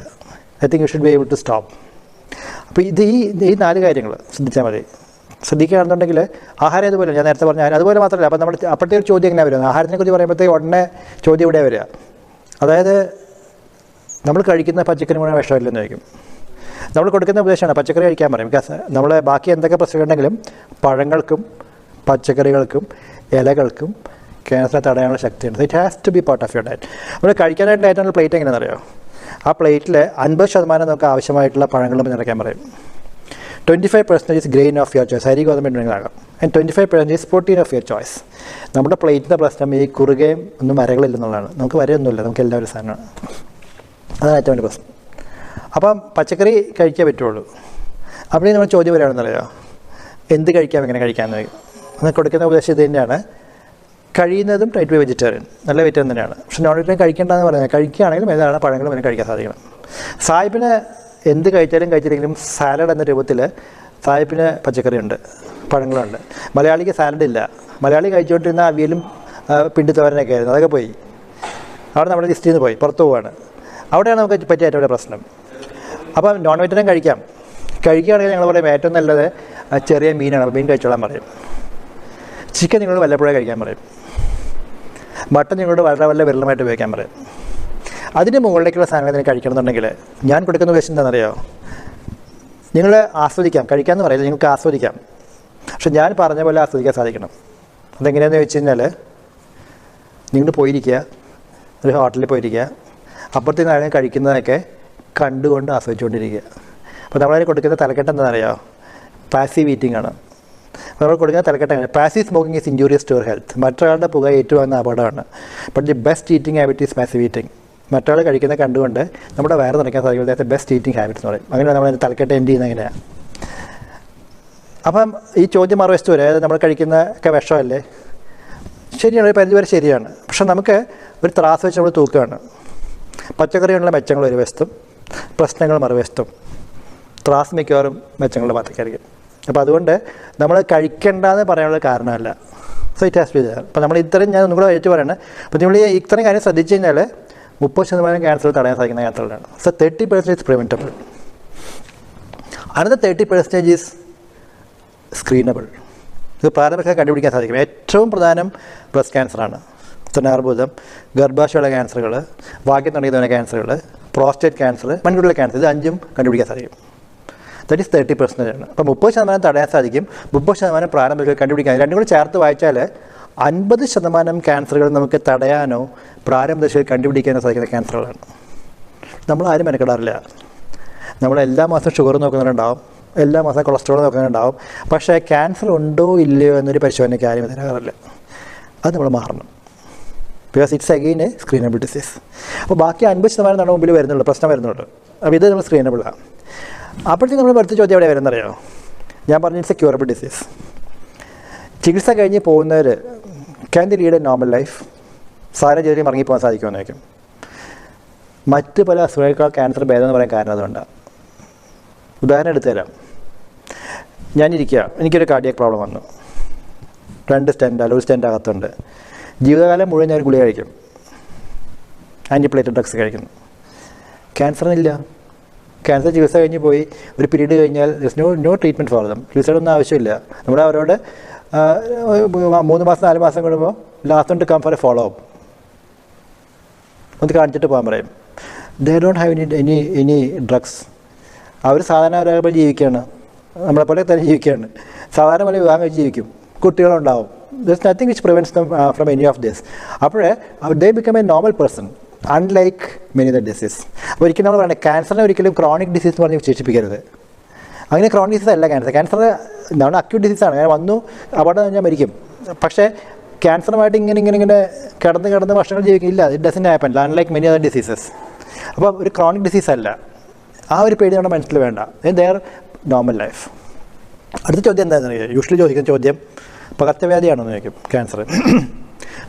I think you should be able to stop. അപ്പോൾ ഈ 4 കാര്യങ്ങൾ ശ്രദ്ധിച്ചാൽ മതി. ശ്രദ്ധിക്കുകയാണെന്നുണ്ടെങ്കിൽ ആഹാരം ഇതുപോലെ ഞാൻ നേരത്തെ പറഞ്ഞ അതുപോലെ മാത്രമല്ല. അപ്പം നമ്മുടെ അപ്പോഴത്തെ ഒരു ചോദ്യം എങ്ങനെ വരുന്നത്, ആഹാരത്തിനെക്കുറിച്ച് പറയുമ്പോഴത്തേക്ക് ഉടനെ ചോദ്യം ഇവിടെ വരിക. അതായത് നമ്മൾ കഴിക്കുന്ന പച്ചക്കറി മുഴുവൻ വിഷമില്ലെന്ന് ചോദിക്കും. നമ്മൾ കൊടുക്കുന്ന ഉപദേശമാണ് പച്ചക്കറി കഴിക്കാൻ പറയും. ബിക്കോസ് നമ്മൾ ബാക്കി എന്തൊക്കെ പ്രശ്നമുണ്ടെങ്കിലും പഴങ്ങൾക്കും പച്ചക്കറികൾക്കും ഇലകൾക്കും ക്യാൻസർ തടയാനുള്ള ശക്തിയുണ്ട്. It has to be part of your diet. നമ്മൾ കഴിക്കാനായിട്ട് ഏറ്റവും പ്ലേറ്റ് എങ്ങനെയാണെന്ന് അറിയോ? ആ പ്ലേറ്റിൽ 50% നമുക്ക് ആവശ്യമായിട്ടുള്ള പഴങ്ങളും നിറയ്ക്കാൻ പറയും. 25% ഗ്രെയിൻ ഓഫ് യുവർ ചോയ്സ്, അരി ഗോതമ്പ് ആകാം. And 25% protein of your choice. നമ്മുടെ പ്ലേറ്റിൻ്റെ പ്രശ്നം ഈ കുറുകയും ഒന്നും വരകളില്ലെന്നുള്ളതാണ്. നമുക്ക് വരയൊന്നുമില്ല, നമുക്ക് എല്ലാവരും സാധനമാണ്. അതാണ് ഏറ്റവും വലിയ പ്രശ്നം. അപ്പം പച്ചക്കറി കഴിക്കാൻ പറ്റുള്ളൂ. അവിടെ നമ്മൾ ചോദ്യം വരികയാണെന്നറിയോ, എന്ത് കഴിക്കാം, എങ്ങനെ കഴിക്കാമെന്ന് ചോദിക്കും. അന്ന് കൊടുക്കുന്ന ഉപദേശം ഇത് തന്നെയാണ്. കഴിയുന്നതും ട്രൈ ടു ബി വെജിറ്റേറിയൻ, നല്ല വെജിറ്റേറിയൻ തന്നെയാണ്. പക്ഷേ നോൺ വെജിറ്റേറിയൻ കഴിക്കേണ്ടതെന്ന് പറയുന്നത് കഴിക്കുകയാണെങ്കിലും ഏതാണ് പഴങ്ങളും അതിനെ കഴിക്കാൻ സാധിക്കണം. സാഹിബിന് എന്ത് കഴിച്ചാലും കഴിച്ചില്ലെങ്കിലും സാലഡ് എന്ന രൂപത്തിൽ സാഹിബിന് പച്ചക്കറിയുണ്ട്, പഴങ്ങളുണ്ട്. മലയാളിക്ക് സാലഡ് ഇല്ല. മലയാളി കഴിച്ചുകൊണ്ടിരുന്ന അവിയലും പിണ്ടിത്തോരനൊക്കെ ആയിരുന്നു, അതൊക്കെ പോയി. അവിടെ നമ്മുടെ ലിസ്റ്റിൽ നിന്ന് പോയി, പുറത്തു പോവാണ്. അവിടെയാണ് നമുക്ക് പറ്റിയ ഏറ്റവും വലിയ പ്രശ്നം. അപ്പം നോൺ വെജിറ്റേറിയൻ കഴിക്കുകയാണെങ്കിൽ ഞങ്ങൾ പറയും ഏറ്റവും നല്ലത് ചെറിയ മീനാണ്, മീൻ കഴിച്ചോളാൻ പറയും. ചിക്കൻ നിങ്ങളോട് വല്ലപ്പോഴേ കഴിക്കാൻ പറയും. മട്ടൻ നിങ്ങളോട് വളരെ വളരെ വിരളമായിട്ട് ഉപയോഗിക്കാൻ പറയും. അതിന് മുകളിലേക്കുള്ള സാധനങ്ങൾ നിങ്ങൾ കഴിക്കണമെന്നുണ്ടെങ്കിൽ ഞാൻ കൊടുക്കുന്ന ഉപദേശം എന്താണെന്നറിയോ, നിങ്ങൾ ആസ്വദിക്കാം, കഴിക്കാമെന്ന് പറയില്ല, നിങ്ങൾക്ക് ആസ്വദിക്കാം. പക്ഷെ ഞാൻ പറഞ്ഞ പോലെ ആസ്വദിക്കാൻ സാധിക്കണം. അതെങ്ങനെയാണെന്ന് വെച്ച് കഴിഞ്ഞാൽ നിങ്ങൾ പോയിരിക്കുക, ഒരു ഹോട്ടലിൽ പോയിരിക്കുക, അപ്പുറത്തെ നാളെ കഴിക്കുന്നതൊക്കെ കണ്ടുകൊണ്ട് ആസ്വദിച്ചുകൊണ്ടിരിക്കുക. അപ്പോൾ നമ്മളതിന് കൊടുക്കുന്ന തലക്കെട്ട് എന്താണെന്നറിയോ, പാസീവ് ഈറ്റിംഗ് ആണ്. നമ്മൾ കൊടുക്കുന്ന തലക്കെട്ടാണ് passive smoking is injurious to your health. മറ്റൊരാളുടെ പുക ഏറ്റുവാങ്ങുന്ന അപകടമാണ്. But the best eating habit is passive eating. മറ്റൊരാൾ കഴിക്കുന്നത് കണ്ടുകൊണ്ട് നമ്മുടെ വയറ് നിറയ്ക്കാൻ സാധിക്കും. ദാറ്റ്സ് ബെസ്റ്റ് ഈറ്റിംഗ് ഹാബിറ്റ്സ് എന്ന് പറയും. അങ്ങനെ നമ്മൾ തലക്കെട്ട് എൻഡ് ചെയ്യുന്നത് എങ്ങനെയാണ്. അപ്പം ഈ ചോദ്യം മറുവശത്ത് വരെ, അതായത് നമ്മൾ കഴിക്കുന്ന ഒക്കെ വിഷമല്ലേ, ശരിയാണ്, ഒരു പരിധി വരെ ശരിയാണ്. പക്ഷെ നമുക്ക് ഒരു ത്രാസ് വെച്ച് നമ്മൾ തൂക്കുകയാണ്. പച്ചക്കറികളുടെ മെച്ചങ്ങൾ ഒരു വശത്തും പ്രശ്നങ്ങൾ മറുവശത്തും. ത്രാസ് മിക്കവാറും മെച്ചങ്ങളുടെ ഭാഗത്തേക്കായിരിക്കും. അപ്പോൾ അതുകൊണ്ട് നമ്മൾ കഴിക്കേണ്ടെന്ന് പറയാനുള്ള കാരണമല്ല. So it has be there. അപ്പോൾ നമ്മൾ ഇത്രയും ഞാൻ ഒന്നും കൂടെ ഏറ്റു പറയണേ. അപ്പോൾ നമ്മൾ ഇത്രയും കാര്യം ശ്രദ്ധിച്ചു കഴിഞ്ഞാൽ 30% ക്യാൻസർ തടയാൻ സാധിക്കുന്ന ക്യാൻസറുകളാണ്. So 30% is preventable. Another 30% is screenable. ഇത് പ്രാരംഭത്തിൽ കണ്ടുപിടിക്കാൻ സാധിക്കും. ഏറ്റവും പ്രധാനം ബ്രസ്റ്റ് ക്യാൻസറാണ്, സ്തനാർബുദം, ഗർഭാശയമുള്ള ക്യാൻസറുകൾ, വാക്യം തുടങ്ങിയ ക്യാൻസറുകൾ, പ്രോസ്റ്റേറ്റ് ക്യാൻസർ, വൻകുടലിലെ ക്യാൻസർ, ഇത് 5ഉം കണ്ടുപിടിക്കാൻ സാധിക്കും. ദാറ്റ് ഈസ് 30% ആണ്. അപ്പോൾ 30% തടയാൻ സാധിക്കും, 30% പ്രാരംഭത്തിൽ കണ്ടുപിടിക്കാൻ. രണ്ടും കൂടി ചേർത്ത് വായിച്ചാൽ 50% ക്യാൻസറുകൾ നമുക്ക് തടയാനോ പ്രാരംഭദശയിൽ കണ്ടുപിടിക്കാനോ സാധിക്കുന്ന ക്യാൻസറുകളാണ്. നമ്മളാരും മെനക്കെടാറില്ല. നമ്മൾ എല്ലാ മാസം ഷുഗർ നോക്കുന്നുണ്ടാവും, എല്ലാ മാസം കൊളസ്ട്രോൾ നോക്കുന്നുണ്ടാവും. പക്ഷേ ക്യാൻസർ ഉണ്ടോ ഇല്ലയോ എന്നൊരു പരിശോധനയ്ക്ക് ആരും തരാറില്ല. അത് നമ്മൾ മാറണം. Because it's again a screenable disease. അപ്പോൾ ബാക്കി 50% നമ്മുടെ മുമ്പിൽ വരുന്നുള്ളൂ, പ്രശ്നം വരുന്നുള്ളൂ. അപ്പോൾ ഇത് നമ്മൾ സ്ക്രീനബിളാണ്. അപ്പോഴത്തേക്ക് നമ്മൾ അടുത്ത ചോദ്യം എവിടെ വരുന്നറിയോ? ഞാൻ പറഞ്ഞു ഇറ്റ്സ് എ ക്യൂറബിൾ ഡിസീസ്. ചികിത്സ കഴിഞ്ഞ് പോകുന്നവർ can the lead A normal life? സാഹചര്യം ഇറങ്ങിപ്പോകാൻ സാധിക്കുമെന്ന് വയ്ക്കും. മറ്റ് പല അസുഖങ്ങൾ ക്യാൻസർ ഭേദം എന്ന് പറയാൻ കാരണം അതുകൊണ്ടാണ്. ഉദാഹരണം എടുത്തു തരാം. ഞാനിരിക്കുക, എനിക്കൊരു കാർഡിയക് പ്രോബ്ലം വന്നു. 2 സ്റ്റെൻ്റ് അല്ല, 1 സ്റ്റെൻ്റ് അകത്തുണ്ട്. ജീവിതകാലം മുഴുവൻ ഞാൻ ഗുളിക കഴിക്കും, ആൻറ്റിപ്ലേറ്റഡ് ഡ്രഗ്സ് കഴിക്കുന്നു. ക്യാൻസറിനില്ല. ക്യാൻസർ ചികിത്സ കഴിഞ്ഞ് പോയി ഒരു പീരീഡ് കഴിഞ്ഞാൽ നോ ട്രീറ്റ്മെൻറ്റ് ഫോർ ദം. ചികിത്സയൊന്നും ആവശ്യമില്ല. നമ്മൾ അവരോട് 3 മാസം 4 മാസം കഴിയുമ്പോൾ last to come for a follow up ഒന്ന് കാണിച്ചിട്ട് പോകാൻ പറയും. They don't have any drugs. അവർ സാധാരണ ഒരാളെ ജീവിക്കുകയാണ്, നമ്മളെപ്പോലെ തന്നെ ജീവിക്കുകയാണ്. സാധാരണ പോലെ വിവാഹം കഴിച്ച് ജീവിക്കും, കുട്ടികളുണ്ടാവും. There's nothing which prevents them from any of this. അപ്പോഴേ they become a normal person unlike many the disease. അപ്പോൾ ഒരിക്കലും നമ്മൾ പറയുന്നത് ക്യാൻസറിനെ ഒരിക്കലും ക്രോണിക് ഡിസീസ് എന്ന് പറഞ്ഞ് വിശേഷിപ്പിക്കരുത്. അങ്ങനെ ക്രോണിക് ഡിസീസ് അല്ല ക്യാൻസർ. ക്യാൻസർ നമ്മുടെ അക്യൂട്ട് ഡിസീസാണ്. അങ്ങനെ വന്നു അവിടെ ഞാൻ മരിക്കും. പക്ഷേ ക്യാൻസറുമായിട്ട് ഇങ്ങനെ കിടന്ന് വർഷങ്ങൾ ജീവിക്കില്ല. It doesn't happen unlike many other diseases. അപ്പോൾ ഒരു ക്രോണിക് ഡിസീസ് അല്ല. ആ ഒരു പേടി നമ്മുടെ മനസ്സിൽ വേണ്ട. Their normal life. അടുത്ത ചോദ്യം എന്താണെന്ന് അറിയാം? യൂഷ്വലി ചോദിക്കുന്ന ചോദ്യം പകർച്ചവ്യാധിയാണോ എന്ന് ചോദിക്കും. ക്യാൻസർ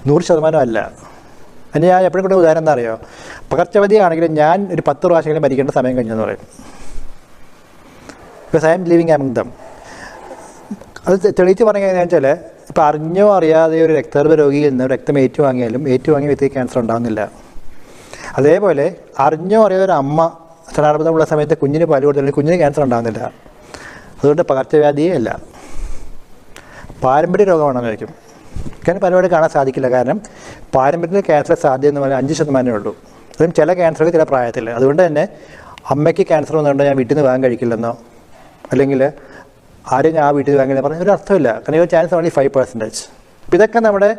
100% അല്ല. അതിന് ഞാൻ എപ്പോഴും കൂടെ ഉദാഹരണം എന്താ അറിയോ? പകർച്ചവ്യാധിയാണെങ്കിൽ ഞാൻ ഒരു 10 പ്രാവശ്യമെങ്കിലും മരിക്കേണ്ട സമയം കഴിഞ്ഞെന്ന് പറയും. Because I M living among dum. അത് തെളിയിച്ച് പറഞ്ഞു കഴിഞ്ഞാൽ വെച്ചാൽ ഇപ്പോൾ അറിഞ്ഞോ അറിയാതെ ഒരു രക്തഗർഭ രോഗിയിൽ നിന്ന് രക്തം ഏറ്റുവാങ്ങിയ വ്യക്തിക്ക് ക്യാൻസർ ഉണ്ടാകുന്നില്ല. അതേപോലെ അറിഞ്ഞോ അറിയാതെ ഒരു അമ്മ സ്ഥാനാർബുദമുള്ള സമയത്ത് കുഞ്ഞിന് പാല് കൊടുത്തില്ലെങ്കിൽ കുഞ്ഞിന് ക്യാൻസർ ഉണ്ടാകുന്നില്ല. അതുകൊണ്ട് പകർച്ചവ്യാധിയേ അല്ല, പാരമ്പര്യ രോഗമാണെന്ന് ചോദിക്കും. കാരണം പലപ്പോഴും കാണാൻ സാധിക്കില്ല. കാരണം പാരമ്പര്യത്തിൽ ക്യാൻസർ സാധ്യത എന്ന് പറഞ്ഞാൽ 5% ഉള്ളൂ. അതും ചില ക്യാൻസറുകൾ ചില പ്രായത്തിൽ. അതുകൊണ്ട് തന്നെ അമ്മയ്ക്ക് ക്യാൻസർ വന്നുകൊണ്ട് ഞാൻ വീട്ടിൽ നിന്ന് വാങ്ങാൻ കഴിക്കില്ലെന്നോ അല്ലെങ്കിൽ ആരും ഞാൻ വീട്ടിൽ നിന്ന് വാങ്ങില്ല പറഞ്ഞ ഒരു അർത്ഥമില്ല. കാരണം ഒരു ചാൻസ് ഓൺലി 5%. അപ്പോൾ ഇതൊക്കെ നമ്മുടെ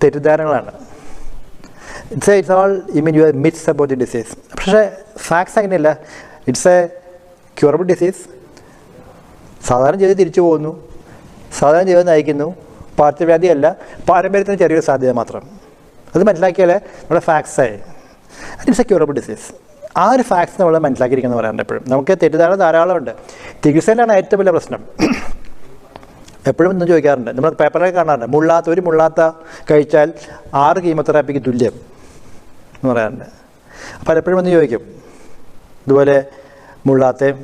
തെറ്റിദ്ധാരണകളാണ്. It's all your myths about the disease. പക്ഷേ ഫാക്ട്സ് അങ്ങനെയല്ല. It's a curable disease. സാധാരണ ചെയ്ത് തിരിച്ചു പോകുന്നു, സാധാരണ ചെയ്ത് നയിക്കുന്നു. പകർച്ചവ്യാധിയല്ല, പാരമ്പര്യത്തിന് ചെറിയൊരു സാധ്യത മാത്രം. അത് മനസ്സിലാക്കിയാൽ നമ്മുടെ ഫാക്ട്സായി. It's a curable disease. ആ ഒരു ഫാക്ട്സ് നമ്മൾ മനസ്സിലാക്കിയിരിക്കുന്നത് പറയാറുണ്ട്. എപ്പോഴും നമുക്ക് തെറ്റിദ്ധാരണ ധാരാളമുണ്ട്. ചികിത്സയിലാണ് ഏറ്റവും വലിയ പ്രശ്നം. എപ്പോഴും ഇന്ന് ചോദിക്കാറുണ്ട്, നമ്മൾ പേപ്പറിലൊക്കെ കാണാറുണ്ട്, ഒരു മുള്ളാത്ത കഴിച്ചാൽ 6 കീമോതെറാപ്പിക്ക് തുല്യം എന്ന് പറയാറുണ്ട്. പലപ്പോഴും ഒന്ന് ചോദിക്കും ഇതുപോലെ മുള്ളാത്തയും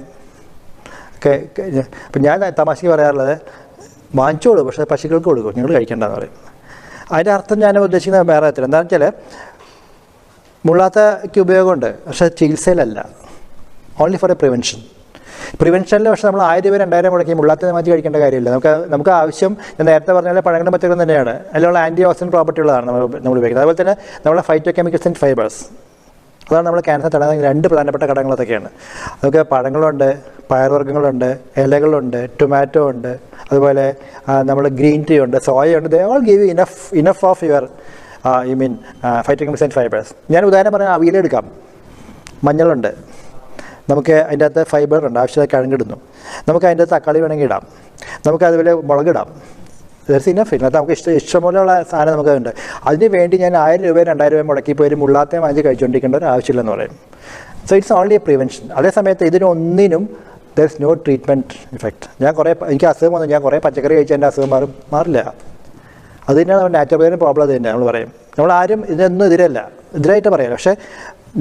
ഒക്കെ. അപ്പം ഞാൻ തമാശയ്ക്ക് പറയാറുള്ളത്, വാങ്ങിച്ചോളൂ പക്ഷേ പശുക്കൾക്ക് കൊടുക്കും, നിങ്ങൾ കഴിക്കേണ്ടെന്ന് പറയും. അതിൻ്റെ അർത്ഥം ഞാൻ ഉദ്ദേശിക്കുന്നത് വേറെ തരത്തില്ല. എന്താണെന്ന് വെച്ചാൽ മുള്ളാത്തയ്ക്ക് ഉപയോഗമുണ്ട്, പക്ഷേ ചികിത്സയിലല്ല. ഓൺലി ഫോർ എ പ്രിവെൻഷനിൽ പക്ഷേ നമ്മൾ 1000 രൂപ 2000 മുടക്കി മുള്ളാത്ത മാറ്റി കഴിക്കേണ്ട കാര്യമില്ല. നമുക്ക് ആവശ്യം ഞാൻ നേരത്തെ പറഞ്ഞാൽ പഴങ്ങളും പച്ചക്കറിയും തന്നെയാണ്. അതിലുള്ള ആൻറ്റി ഓക്സിഡൻറ്റ് പ്രോപ്പർട്ടി ഉള്ളതാണ് നമ്മൾ ഉപയോഗിക്കുന്നത്. അതുപോലെ തന്നെ നമ്മളെ ഫൈറ്റോ കെമിക്കൽസ് ആൻഡ് ഫൈബേഴ്സ്, അതാണ് നമ്മൾ ക്യാൻസർ തടയാൻ 2 പ്രധാനപ്പെട്ട ഘടകങ്ങൾ അതൊക്കെയാണ്. അതൊക്കെ പഴങ്ങളുണ്ട്, പയർവർഗ്ഗങ്ങളുണ്ട്, ഇലകളുണ്ട്, ടൊമാറ്റോ ഉണ്ട്, അതുപോലെ നമ്മൾ ഗ്രീൻ ടീ ഉണ്ട്, സോയ ഉണ്ട്. They all give enough of your phyto chemicals and fibres. ഞാൻ ഉദാഹരണം പറഞ്ഞാൽ അവിയലെടുക്കാം. മഞ്ഞളുണ്ട്, നമുക്ക് അതിൻ്റെ അകത്ത് ഫൈബർ ഉണ്ട്, ആവശ്യമായി കിഴങ്ങിടുന്നു. നമുക്ക് അതിൻ്റെ അകത്ത് തക്കാളി വേണമെങ്കിൽ ഇടാം, നമുക്ക് അതുപോലെ മുളകിടാം. ദർസ് ഇനഫ്. ഇന്നത്തെ നമുക്ക് ഇഷ്ടംപോലെയുള്ള സാധനം നമുക്കുണ്ട്. അതിന് വേണ്ടി ഞാൻ 1000 രൂപ 2000 രൂപ മുടക്കി പോയി ഒരു മുള്ളാത്ത വാങ്ങി കഴിച്ചുകൊണ്ടിരിക്കേണ്ട ഒരു ആവശ്യമില്ലെന്ന് പറയും. So it's only a prevention. അതേസമയത്ത് ഇതിനൊന്നിനും there is no treatment effect. എനിക്ക് അസുഖം വന്നു, ഞാൻ കുറേ പച്ചക്കറി കഴിച്ചാൽ എൻ്റെ അസുഖം മാറില്ല. അത് തന്നെയാണ് നമ്മുടെ നാച്ചുറൽ പ്രോബ്ലം. അത് തന്നെ നമ്മൾ പറയും. നമ്മളാരും ഇതിനൊന്നും എതിരായിട്ട് പറയാം. പക്ഷേ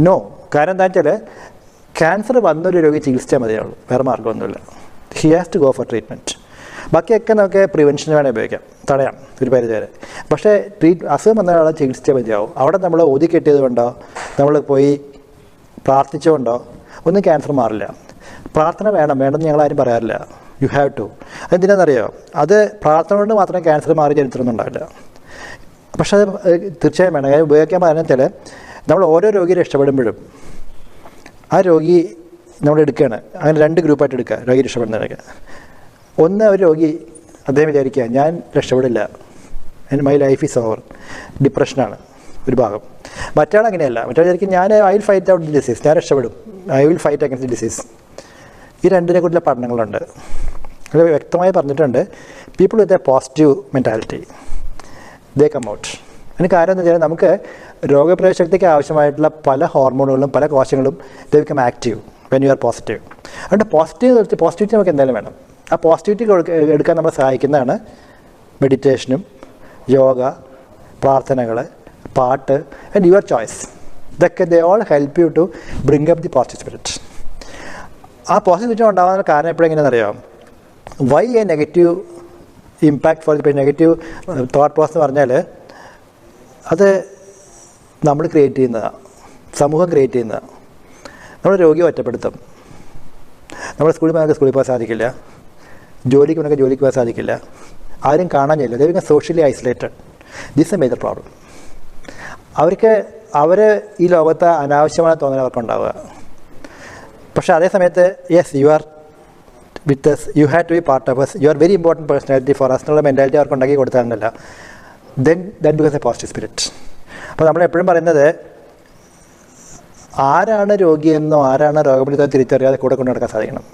നോ. കാരണം എന്താണെന്ന് വെച്ചാൽ ക്യാൻസർ വന്നൊരു രോഗി ചികിത്സിച്ചാൽ മതിയാവുള്ളൂ, വേറെ മാർഗ്ഗമൊന്നുമില്ല. He has to go for treatment. ബാക്കിയൊക്കെ നമുക്ക് പ്രിവെൻഷന് വേണേൽ ഉപയോഗിക്കാം, തടയാം ഒരു പരിധി വരെ. പക്ഷേ അസുഖം വന്ന ആളെ ചികിത്സിച്ചേ മതിയാവും. അവിടെ നമ്മൾ ഒതുക്കിട്ടിയത് കൊണ്ടോ നമ്മൾ പോയി പ്രാർത്ഥിച്ചുകൊണ്ടോ ഒന്നും ക്യാൻസർ മാറില്ല. പ്രാർത്ഥന വേണമെന്ന് ഞങ്ങളാരും പറയാറില്ല. You have to. അതെന്തിനാണെന്നറിയോ? അത് പ്രാർത്ഥന കൊണ്ട് മാത്രമേ ക്യാൻസർ മാറി ചരിത്രമൊന്നും ഉണ്ടാവില്ല. പക്ഷേ അത് തീർച്ചയായും വേണം. ഉപയോഗിക്കാൻ പറഞ്ഞാൽ നമ്മൾ ഓരോ രോഗിയെ രക്ഷപ്പെടുമ്പോഴും ആ രോഗി നമ്മൾ എടുക്കുകയാണ്. അങ്ങനെ 2 ഗ്രൂപ്പായിട്ട് എടുക്കുക രോഗി രക്ഷപ്പെടുന്നതൊക്കെ. ഒന്ന്, ഒരു രോഗി അദ്ദേഹം വിചാരിക്കുക ഞാൻ രക്ഷപ്പെടില്ല, മൈ ലൈഫ് ഈസ് ഓവർ, ഡിപ്രഷനാണ് ഒരു ഭാഗം. മറ്റാൾ അങ്ങനെയല്ല. മറ്റാൾ വിചാരിക്കും I will fight out the disease, ഞാൻ രക്ഷപ്പെടും, I will fight against the disease. ഈ 2നെ കുറിച്ചുള്ള പഠനങ്ങളുണ്ട്. അത് വ്യക്തമായി പറഞ്ഞിട്ടുണ്ട്. People with a positive mentality they come out. അതിന് കാര്യം എന്ന് വെച്ചാൽ നമുക്ക് രോഗപ്രതിരോധശക്തിക്ക് ആവശ്യമായിട്ടുള്ള പല ഹോർമോണുകളും പല കോശങ്ങളും ദേ become active when you are positive. അതുകൊണ്ട് പോസിറ്റിവിറ്റി നമുക്ക് എന്തായാലും വേണം. ആ പോസിറ്റിവിറ്റി എടുക്കാൻ നമ്മളെ സഹായിക്കുന്നതാണ് മെഡിറ്റേഷനും യോഗ, പ്രാർത്ഥനകൾ, പാട്ട് ആൻഡ് യുവർ ചോയ്സ്. ഇതൊക്കെ they all help you to bring up the positive spirit. ആ പോസിറ്റീവ് സ്പിരിറ്റ് ഉണ്ടാകാൻ കാരണം എപ്പോഴെങ്ങനെയാണെന്ന് അറിയാം? Why a negative impact for the negative thought process എന്ന് പറഞ്ഞാൽ അത് നമ്മൾ ക്രിയേറ്റ് ചെയ്യുന്നതാണ്, സമൂഹം ക്രിയേറ്റ് ചെയ്യുന്നതാണ്. നമ്മൾ രോഗിയെ ഒറ്റപ്പെടുത്തും. നമ്മൾ സ്കൂളിൽ പോകാൻ സാധിക്കില്ല, ജോലിക്ക് പോകാൻ സാധിക്കില്ല, ആരും കാണാൻ ചെയ്യില്ല. They become socially isolated. This a major problem. അവർ ഈ ലോകത്ത് അനാവശ്യമായ തോന്നൽ അവർക്കുണ്ടാവുക. പക്ഷേ അതേ സമയത്ത് yes you are with us, you have to be part of us, you are very important personality for us എന്നുള്ള മെൻറ്റാലിറ്റി അവർക്ക് ഉണ്ടാക്കി കൊടുത്താലല്ല, then that becomes a positive spirit. അപ്പോൾ നമ്മളെപ്പോഴും പറയുന്നത് ആരാണ് രോഗിയെന്നോ ആരാണ് രോഗബാധിതോ തിരിച്ചറിയാതെ കൂടെ കൊണ്ടു നടക്കാൻ സാധിക്കണം.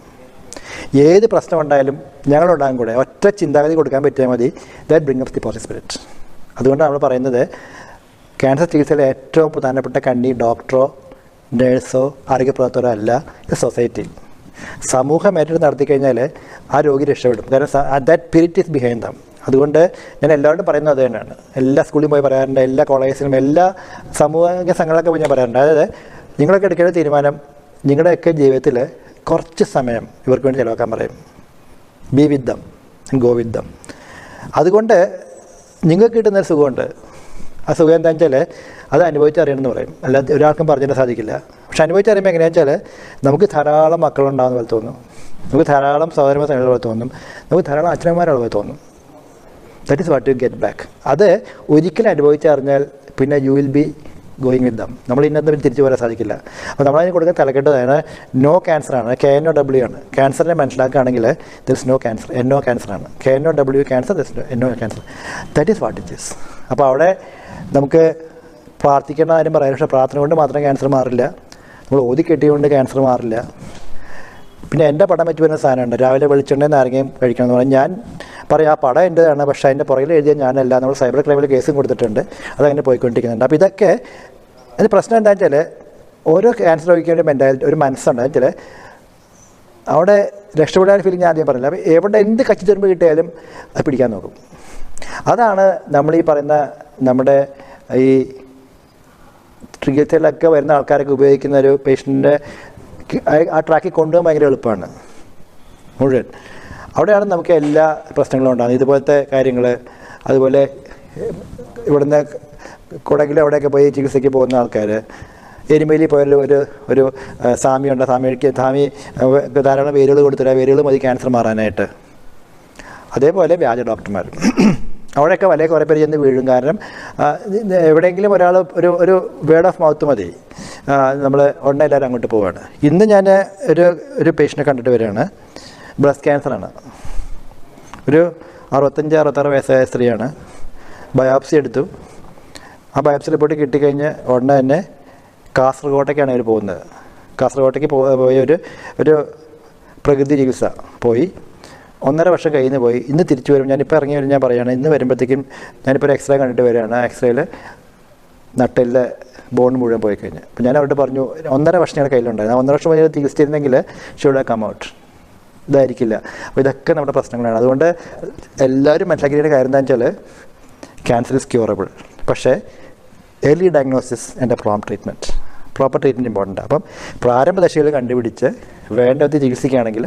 ഏത് പ്രശ്നം ഉണ്ടായാലും ഞങ്ങളുണ്ടാകും കൂടെ, ഒറ്റ ചിന്താഗതി കൊടുക്കാൻ പറ്റിയാൽ മതി. That bring up the positive spirit. അതുകൊണ്ടാണ് നമ്മൾ പറയുന്നത് ക്യാൻസർ ചികിത്സയിലെ ഏറ്റവും പ്രധാനപ്പെട്ട കണ്ണി ഡോക്ടറോ നേഴ്സോ ആരോഗ്യപ്രവർത്തകരോ അല്ല, ഇത് സൊസൈറ്റി. സമൂഹം ഏറ്റെടുത്ത് നടത്തിക്കഴിഞ്ഞാൽ ആ രോഗി രക്ഷപ്പെടും. കാരണം that spirit is behind dum. അതുകൊണ്ട് ഞാൻ എല്ലാവരോടും പറയുന്നത് അത് തന്നെയാണ്. എല്ലാ സ്കൂളിലും പോയി പറയാറുണ്ട്, എല്ലാ കോളേജിലും, എല്ലാ സമൂഹ സംഘങ്ങളൊക്കെ പോയി ഞാൻ പറയാറുണ്ട്. അതായത് നിങ്ങളൊക്കെ എടുക്കേണ്ട തീരുമാനം, നിങ്ങളുടെയൊക്കെ ജീവിതത്തിൽ കുറച്ച് സമയം ഇവർക്ക് വേണ്ടി ചിലവാക്കാൻ പറയും. B with dum, go with dum. അതുകൊണ്ട് നിങ്ങൾക്ക് കിട്ടുന്നൊരു സുഖമുണ്ട്. ആ സുഖം എന്താണെന്ന് വെച്ചാൽ അത് അനുഭവിച്ചറിയണമെന്ന് പറയും. അല്ലാതെ ഒരാൾക്കും പറഞ്ഞിട്ട് സാധിക്കില്ല. പക്ഷെ അനുഭവിച്ചറിയുമ്പോൾ എങ്ങനെയാണെന്ന് വെച്ചാൽ നമുക്ക് ധാരാളം മക്കളുണ്ടാകുന്ന പോലെ തോന്നും, നമുക്ക് ധാരാളം സഹോദരന്മാർ പോലെ തോന്നും, നമുക്ക് ധാരാളം അച്ഛനന്മാരുള്ള പോലെ തോന്നും. That is what you get back. അത് ഒരിക്കലും അനുഭവിച്ചറിഞ്ഞാൽ പിന്നെ U will be going with dum. നമ്മൾ ഇന്നത്തെ തിരിച്ചു പോരാൻ സാധിക്കില്ല. അപ്പോൾ നമ്മളതിന് കൊടുക്കാൻ തലക്കെട്ടതാണ് നോ ക്യാൻസറാണ്, KNOW ആണ്. ക്യാൻസറിനെ മനസ്സിലാക്കുകയാണെങ്കിൽ there is no cancer, NO ക്യാൻസറാണ്. KNOW cancer, there is NO cancer. That is what it is. അപ്പോൾ അവിടെ നമുക്ക് പ്രാർത്ഥിക്കേണ്ട കാര്യം പറയാം. പക്ഷേ പ്രാർത്ഥന കൊണ്ട് മാത്രം ക്യാൻസർ മാറില്ല, നമ്മൾ ഓതി കെട്ടിക്കൊണ്ട് ക്യാൻസർ മാറില്ല. പിന്നെ എൻ്റെ പടം വെച്ച് വരുന്ന സാധനമുണ്ട്, രാവിലെ വെളിച്ചെണ്ണയും നാരങ്ങയും കഴിക്കണം എന്ന് പറഞ്ഞാൽ ഞാൻ പറയും ആ പടം എൻ്റെതാണ്, പക്ഷേ അതിൻ്റെ പുറകിൽ എഴുതിയാൽ ഞാനല്ല. നമ്മൾ സൈബർ ക്രൈമിൽ കേസും കൊടുത്തിട്ടുണ്ട്, അതങ്ങനെ പോയിക്കൊണ്ടിരിക്കുന്നുണ്ട്. അപ്പോൾ ഇതൊക്കെ അതിന് പ്രശ്നം എന്താണെന്ന് വെച്ചാൽ ഓരോ ക്യാൻസർ രോഗിക്കേണ്ട മെൻറ്റാലിറ്റി ഒരു മനസ്സുണ്ട്. വെച്ചാൽ അവിടെ രക്ഷപ്പെടാൻ ഫീലിംഗ് ഞാൻ ആദ്യം പറഞ്ഞില്ല. അപ്പോൾ എവിടെ എന്ത് കച്ചിത്തുരുമ്പ് കിട്ടിയാലും അത് പിടിക്കാൻ നോക്കും. അതാണ് നമ്മൾ ഈ പറയുന്ന നമ്മുടെ ഈ ചികിത്സയിലൊക്കെ വരുന്ന ആൾക്കാരൊക്കെ ഉപയോഗിക്കുന്ന ഒരു പേഷ്യൻറ്റിൻ്റെ ആ ട്രാക്കിൽ കൊണ്ടുപോകാൻ ഭയങ്കര എളുപ്പമാണ് മുഴുവൻ. അവിടെയാണ് നമുക്ക് എല്ലാ പ്രശ്നങ്ങളും ഉണ്ടാകുന്നത്. ഇതുപോലത്തെ കാര്യങ്ങൾ, അതുപോലെ ഇവിടുന്ന് കുടകിൽ അവിടെയൊക്കെ പോയി ചികിത്സയ്ക്ക് പോകുന്ന ആൾക്കാർ, എരുമേലി പോയാൽ ഒരു സ്വാമിയുണ്ട്, സ്വാമി ധാരാളം വേരുകൾ കൊടുത്തില്ല, വേരുകൾ മതി ക്യാൻസർ മാറാനായിട്ട്. അതേപോലെ വ്യാജ ഡോക്ടർമാർ അവിടെയൊക്കെ വലിയ കുറേ പേര് ചെന്ന് വീഴും. കാരണം എവിടെയെങ്കിലും ഒരാൾ ഒരു വേർഡ് ഓഫ് മൗത്ത് മതി, നമ്മൾ ഉടനെ എല്ലാവരും അങ്ങോട്ട് പോവുകയാണ്. ഇന്ന് ഞാൻ ഒരു പേഷ്യൻറ്റിനെ കണ്ടിട്ട് വരികയാണ്. ബ്രസ്റ്റ് ക്യാൻസറാണ്. ഒരു 65-66 വയസ്സായ സ്ത്രീയാണ്. ബയോപ്സി എടുത്തു. ആ ബയോപ്സി റിപ്പോർട്ട് കിട്ടിക്കഴിഞ്ഞ് ഉടനെ തന്നെ കാസർഗോട്ടേക്കാണ് അവർ പോകുന്നത്. കാസർഗോട്ടേക്ക് പോയി ഒരു പ്രകൃതി ചികിത്സ പോയി 1.5 വർഷം കഴിഞ്ഞ് പോയി. ഇന്ന് തിരിച്ചു വരും. ഞാനിപ്പോൾ ഇറങ്ങി വരും. ഞാൻ പറയുകയാണ്, ഇന്ന് വരുമ്പോഴത്തേക്കും ഞാനിപ്പോൾ ഒരു എക്സ്റേ കണ്ടിട്ട് വരികയാണ്. ആ എക്സ്റേയിൽ നട്ടെല്ലിലെ ബോൺ മുഴുവൻ പോയി കഴിഞ്ഞ്. അപ്പോൾ ഞാൻ അവിടെ പറഞ്ഞു 1.5 വർഷം ഞങ്ങളുടെ കയ്യിലുണ്ടായിരുന്നു. 1.5 വർഷം കഴിഞ്ഞ് ചികിത്സിച്ചിരുന്നെങ്കിൽ ഷുഡ് കം ഔട്ട്. ഇതായിരിക്കില്ല. അപ്പോൾ ഇതൊക്കെ നമ്മുടെ പ്രശ്നങ്ങളാണ്. അതുകൊണ്ട് എല്ലാവരും മനസ്സിലാക്കിയ കാര്യം എന്താണെന്ന് വെച്ചാൽ ക്യാൻസർ ഇസ് ക്യൂറബിൾ. പക്ഷേ early diagnosis and prompt treatment, proper treatment important. അപ്പം പ്രാരംഭ ദശയിൽ കണ്ടുപിടിച്ച് വേണ്ടത് ചികിത്സിക്കുകയാണെങ്കിൽ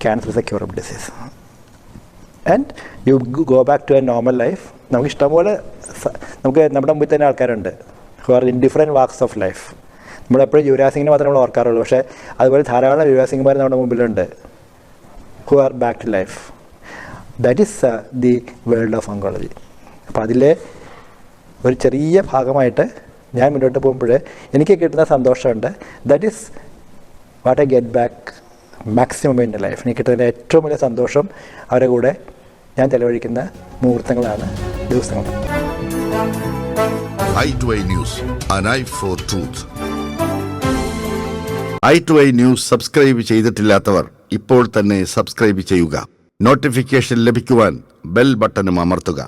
cancer is a curable disease and you go back to a normal life. നമുക്ക് ഇഷ്ടംപോലെ നമുക്ക് നമ്മുടെ മുമ്പിൽ തന്നെ ആൾക്കാരുണ്ട് who are in different walks of life. നമ്മളെപ്പോഴും യുവരാജ് സിംഗിനെ മാത്രമേ നമ്മൾ ഓർക്കാറുള്ളൂ. പക്ഷേ അതുപോലെ ധാരാളം യുവരാജ് സിംഗുമാർ നമ്മുടെ മുമ്പിലുണ്ട് who are back to life. That is the world of oncology. അപ്പോൾ അതിലെ ഒരു ചെറിയ ഭാഗമായിട്ട് ഞാൻ മുന്നോട്ട് പോകുമ്പോൾ എനിക്ക് കിട്ടുന്ന സന്തോഷമുണ്ട്. That is what I get back maximum in life. എനിക്ക് കിട്ടുന്ന ഏറ്റവും വലിയ സന്തോഷം അവരുടെ കൂടെ ഞാൻ ചെലവഴിക്കുന്ന മുഹൂർത്തങ്ങളാണ്, ദിവസങ്ങളാണ്. i2i News, an eye for truth. i2i News subscribe ചെയ്തിട്ടില്ലാത്തവർ ഇപ്പോൾ തന്നെ സബ്സ്ക്രൈബ് ചെയ്യുക. നോട്ടിഫിക്കേഷൻ ലഭിക്കുവാൻ ബെൽ ബട്ടണും അമർത്തുക.